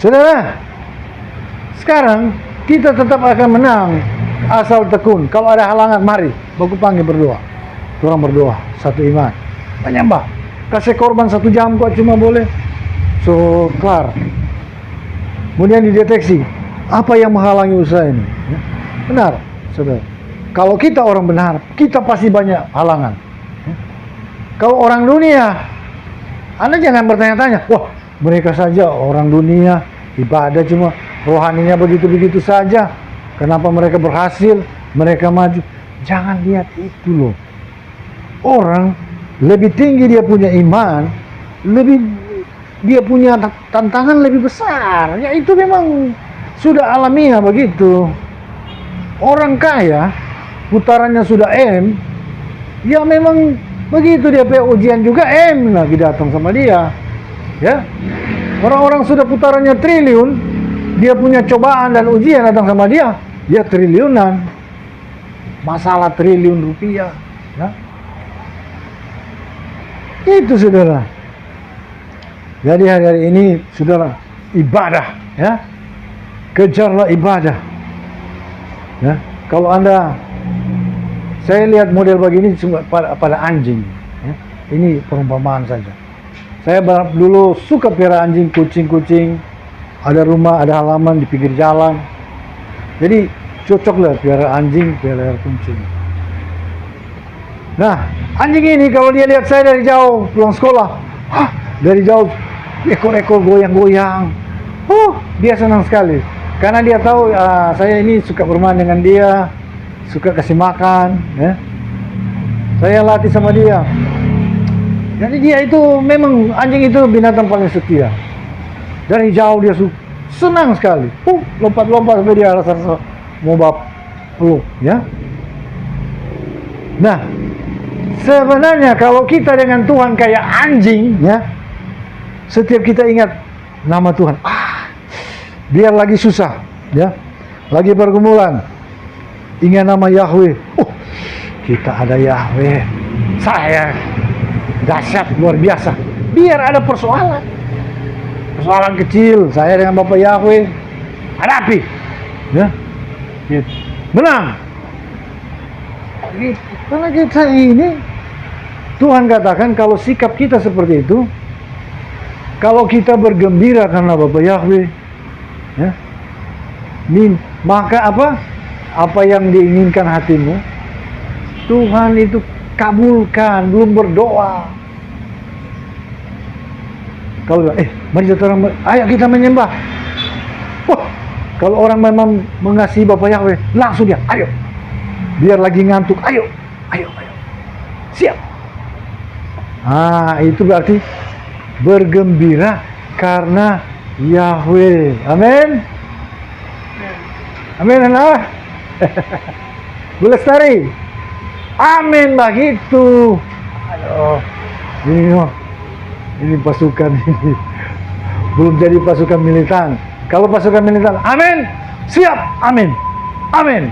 Saudara, sekarang kita tetap akan menang asal tekun. Kalau ada halangan, mari baku panggil berdoa. Orang berdoa, satu iman, menyembah. Kasih korban 1 jam kok cuma boleh. So, kelar. Kemudian dideteksi apa yang menghalangi usaha ini. Ya. Benar, saudara. Kalau kita orang benar, kita pasti banyak halangan. Ya. Kalau orang dunia, Anda jangan bertanya-tanya, wah, mereka saja orang dunia, ibadah cuma rohaninya begitu-begitu saja. Kenapa mereka berhasil, mereka maju? Jangan lihat itu loh. Orang lebih tinggi dia punya iman, dia punya tantangan lebih besar. Ya itu memang sudah alamiah begitu. Orang kaya, putarannya sudah M, ya memang begitu, dia punya ujian juga M lagi datang sama dia. Ya, orang-orang sudah putarannya triliun, dia punya cobaan dan ujian datang sama dia, dia triliunan. Masalah triliun rupiah, ya. Itu saudara. Jadi hari-hari ini saudara, ibadah, ya. Kejarlah ibadah. Ya, kalau Anda, saya lihat model begini cuma pada anjing. Ya. Ini perumpamaan saja. Saya dulu suka pelihara anjing, kucing-kucing. Ada rumah, ada halaman di pinggir jalan. Jadi cocoklah pelihara anjing, pelihara kucing. Nah, anjing ini kalau dia lihat saya dari jauh pulang sekolah, dari jauh ekor-ekor goyang-goyang. Dia senang sekali. Karena dia tahu saya ini suka bermain dengan dia, suka kasih makan, ya. Saya latih sama dia. Jadi dia itu memang, anjing itu binatang paling setia. Dari jauh dia senang sekali. Lompat-lompat sampai dia rasa mau peluk, ya. Nah, sebenarnya kalau kita dengan Tuhan kayak anjing, ya, setiap kita ingat nama Tuhan, biar lagi susah, ya, lagi pergumulan, ingat nama Yahweh. Kita ada Yahweh, saya dahsyat luar biasa. Biar ada persoalan kecil, saya dengan Bapak Yahweh hadapi, ya, gitu. Menang. Karena kita ini, Tuhan katakan kalau sikap kita seperti itu, kalau kita bergembira karena Bapak Yahweh, ya, maka apa yang diinginkan hatimu, Tuhan itu kabulkan. Belum berdoa, kalau mari orang, ayo kita menyembah. Kalau orang memang mengasihi Bapak Yahweh, langsung dia, ayo. Biar lagi ngantuk, ayo, siap. Itu berarti bergembira karena Yahweh. Amin. Amin, anak. Bu Lestari. Amin, begitu. Aduh, ini pasukan ini belum jadi pasukan militan. Kalau pasukan militan, amin, siap, amin, amin.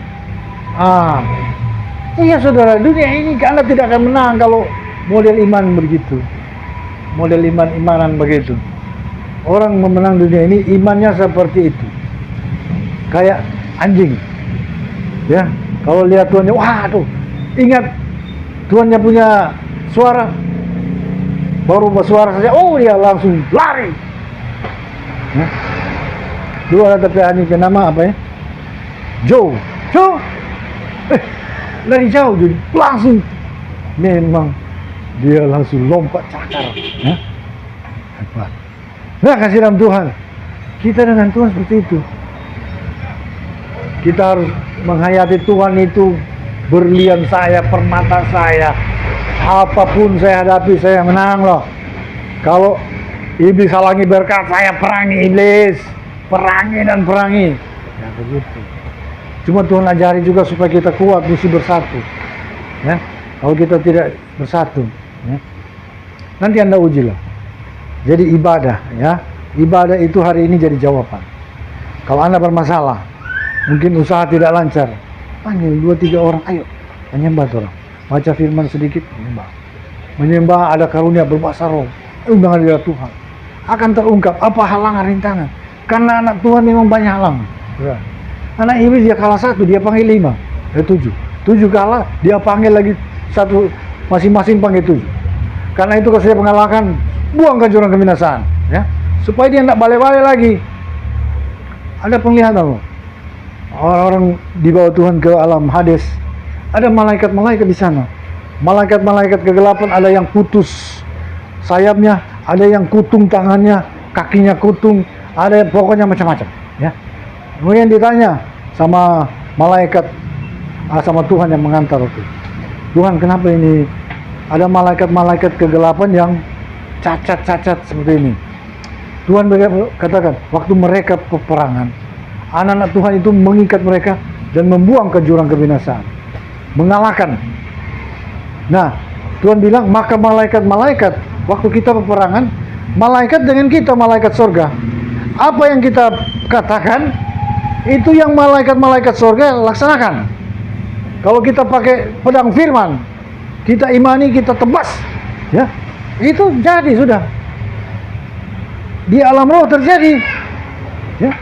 Iya saudara, dunia ini Anda tidak akan menang kalau model iman begitu, model imanan begitu. Orang memenang dunia ini imannya seperti itu, kayak anjing, ya. Kalau lihat tuannya, waduh, ingat tuannya punya suara, baru bersuara saja, dia langsung lari. Ya. Dulu ada tapi anjing nama apa ya? Joe. Dari jauh jadi langsung memang dia langsung lompat cakar. Ya? Hebat. Nah, kasih dalam Tuhan, kita dengan Tuhan seperti itu. Kita harus menghayati Tuhan itu berlian saya, permata saya. Apapun saya hadapi, saya menang loh. Kalau iblis halangi berkat, saya perangi iblis. Perangi dan perangi. Ya begitu. Cuma Tuhan ajari juga supaya kita kuat, mesti bersatu. Ya, kalau kita tidak bersatu, ya, nanti Anda ujilah. Jadi ibadah, ya, ibadah itu hari ini jadi jawaban. Kalau Anda bermasalah, mungkin usaha tidak lancar, panggil 2-3 orang, ayo menyembah orang. Baca firman sedikit, menyembah. Menyembah, ada karunia berbahasa roh, undang hadirat Tuhan. Akan terungkap apa halangan rintangan. Karena anak Tuhan memang banyak halangan. Ya. Anak iblis dia kalah 1, dia panggil 5, 7. 7 kalah, dia panggil lagi 1, masing-masing panggil 7. Karena itu kalau saya mengalahkan, buang ke jurang kebinasaan, ya, supaya dia tidak balik-balik lagi. Ada penglihatan loh. Orang-orang dibawa Tuhan ke alam Hades, ada malaikat-malaikat di sana. Malaikat-malaikat kegelapan, ada yang putus sayapnya, ada yang kutung tangannya, kakinya kutung, ada pokoknya macam-macam, ya. Kemudian ditanya sama malaikat, sama Tuhan yang mengantar itu. Tuhan, kenapa ini ada malaikat-malaikat kegelapan yang cacat-cacat seperti ini? Tuhan katakan, waktu mereka peperangan, anak-anak Tuhan itu mengikat mereka dan membuang ke jurang kebinasaan, mengalahkan. Nah, Tuhan bilang, maka malaikat-malaikat, waktu kita peperangan, malaikat dengan kita, malaikat surga, apa yang kita katakan, itu yang malaikat-malaikat surga laksanakan. Kalau kita pakai pedang firman, kita imani, kita tebas, ya, itu jadi sudah. Di alam roh terjadi, ya.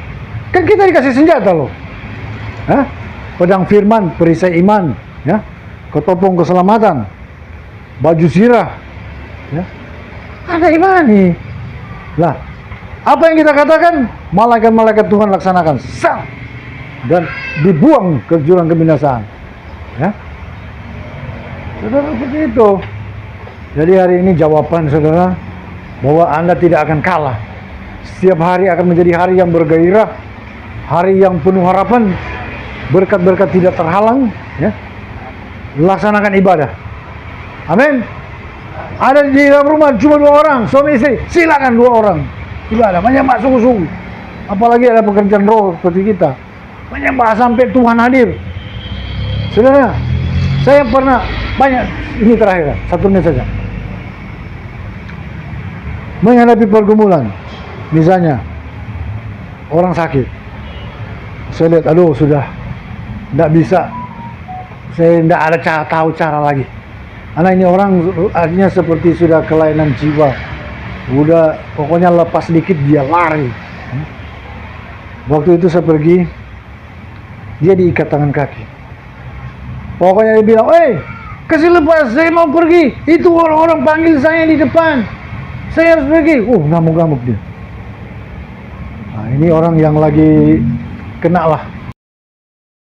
Kan kita dikasih senjata loh, ya? Pedang firman, perisai iman, ya, ketopong keselamatan, baju sirah, ya. Ada imani. Lah, apa yang kita katakan, malaikat-malaikat Tuhan laksanakan, sang, dan dibuang ke jurang kebinasaan, ya. Saudara, seperti itu. Jadi hari ini jawaban saudara, bahwa Anda tidak akan kalah. Setiap hari akan menjadi hari yang bergairah, hari yang penuh harapan, berkat-berkat tidak terhalang, ya. Laksanakan ibadah. Amin. Ada di dalam rumah cuma 2 orang, suami istri, silakan 2 orang ibadah, menyembah sungguh-sungguh. Apalagi ada pekerjaan roh seperti kita, menyembah sampai Tuhan hadir. Saudara, saya pernah banyak, ini terakhir, 1 menit saja, menghadapi pergumulan. Misalnya orang sakit, saya lihat, aduh sudah tidak bisa, saya tidak ada cara, tahu cara lagi. Karena ini orang artinya seperti sudah kelainan jiwa, udah pokoknya lepas sedikit dia lari. Waktu itu saya pergi, dia diikat tangan kaki. Pokoknya dia bilang, kasih lepas, saya mau pergi. Itu orang-orang panggil saya di depan, saya harus pergi. Ngamuk-ngamuk dia. Nah, ini orang yang lagi kena lah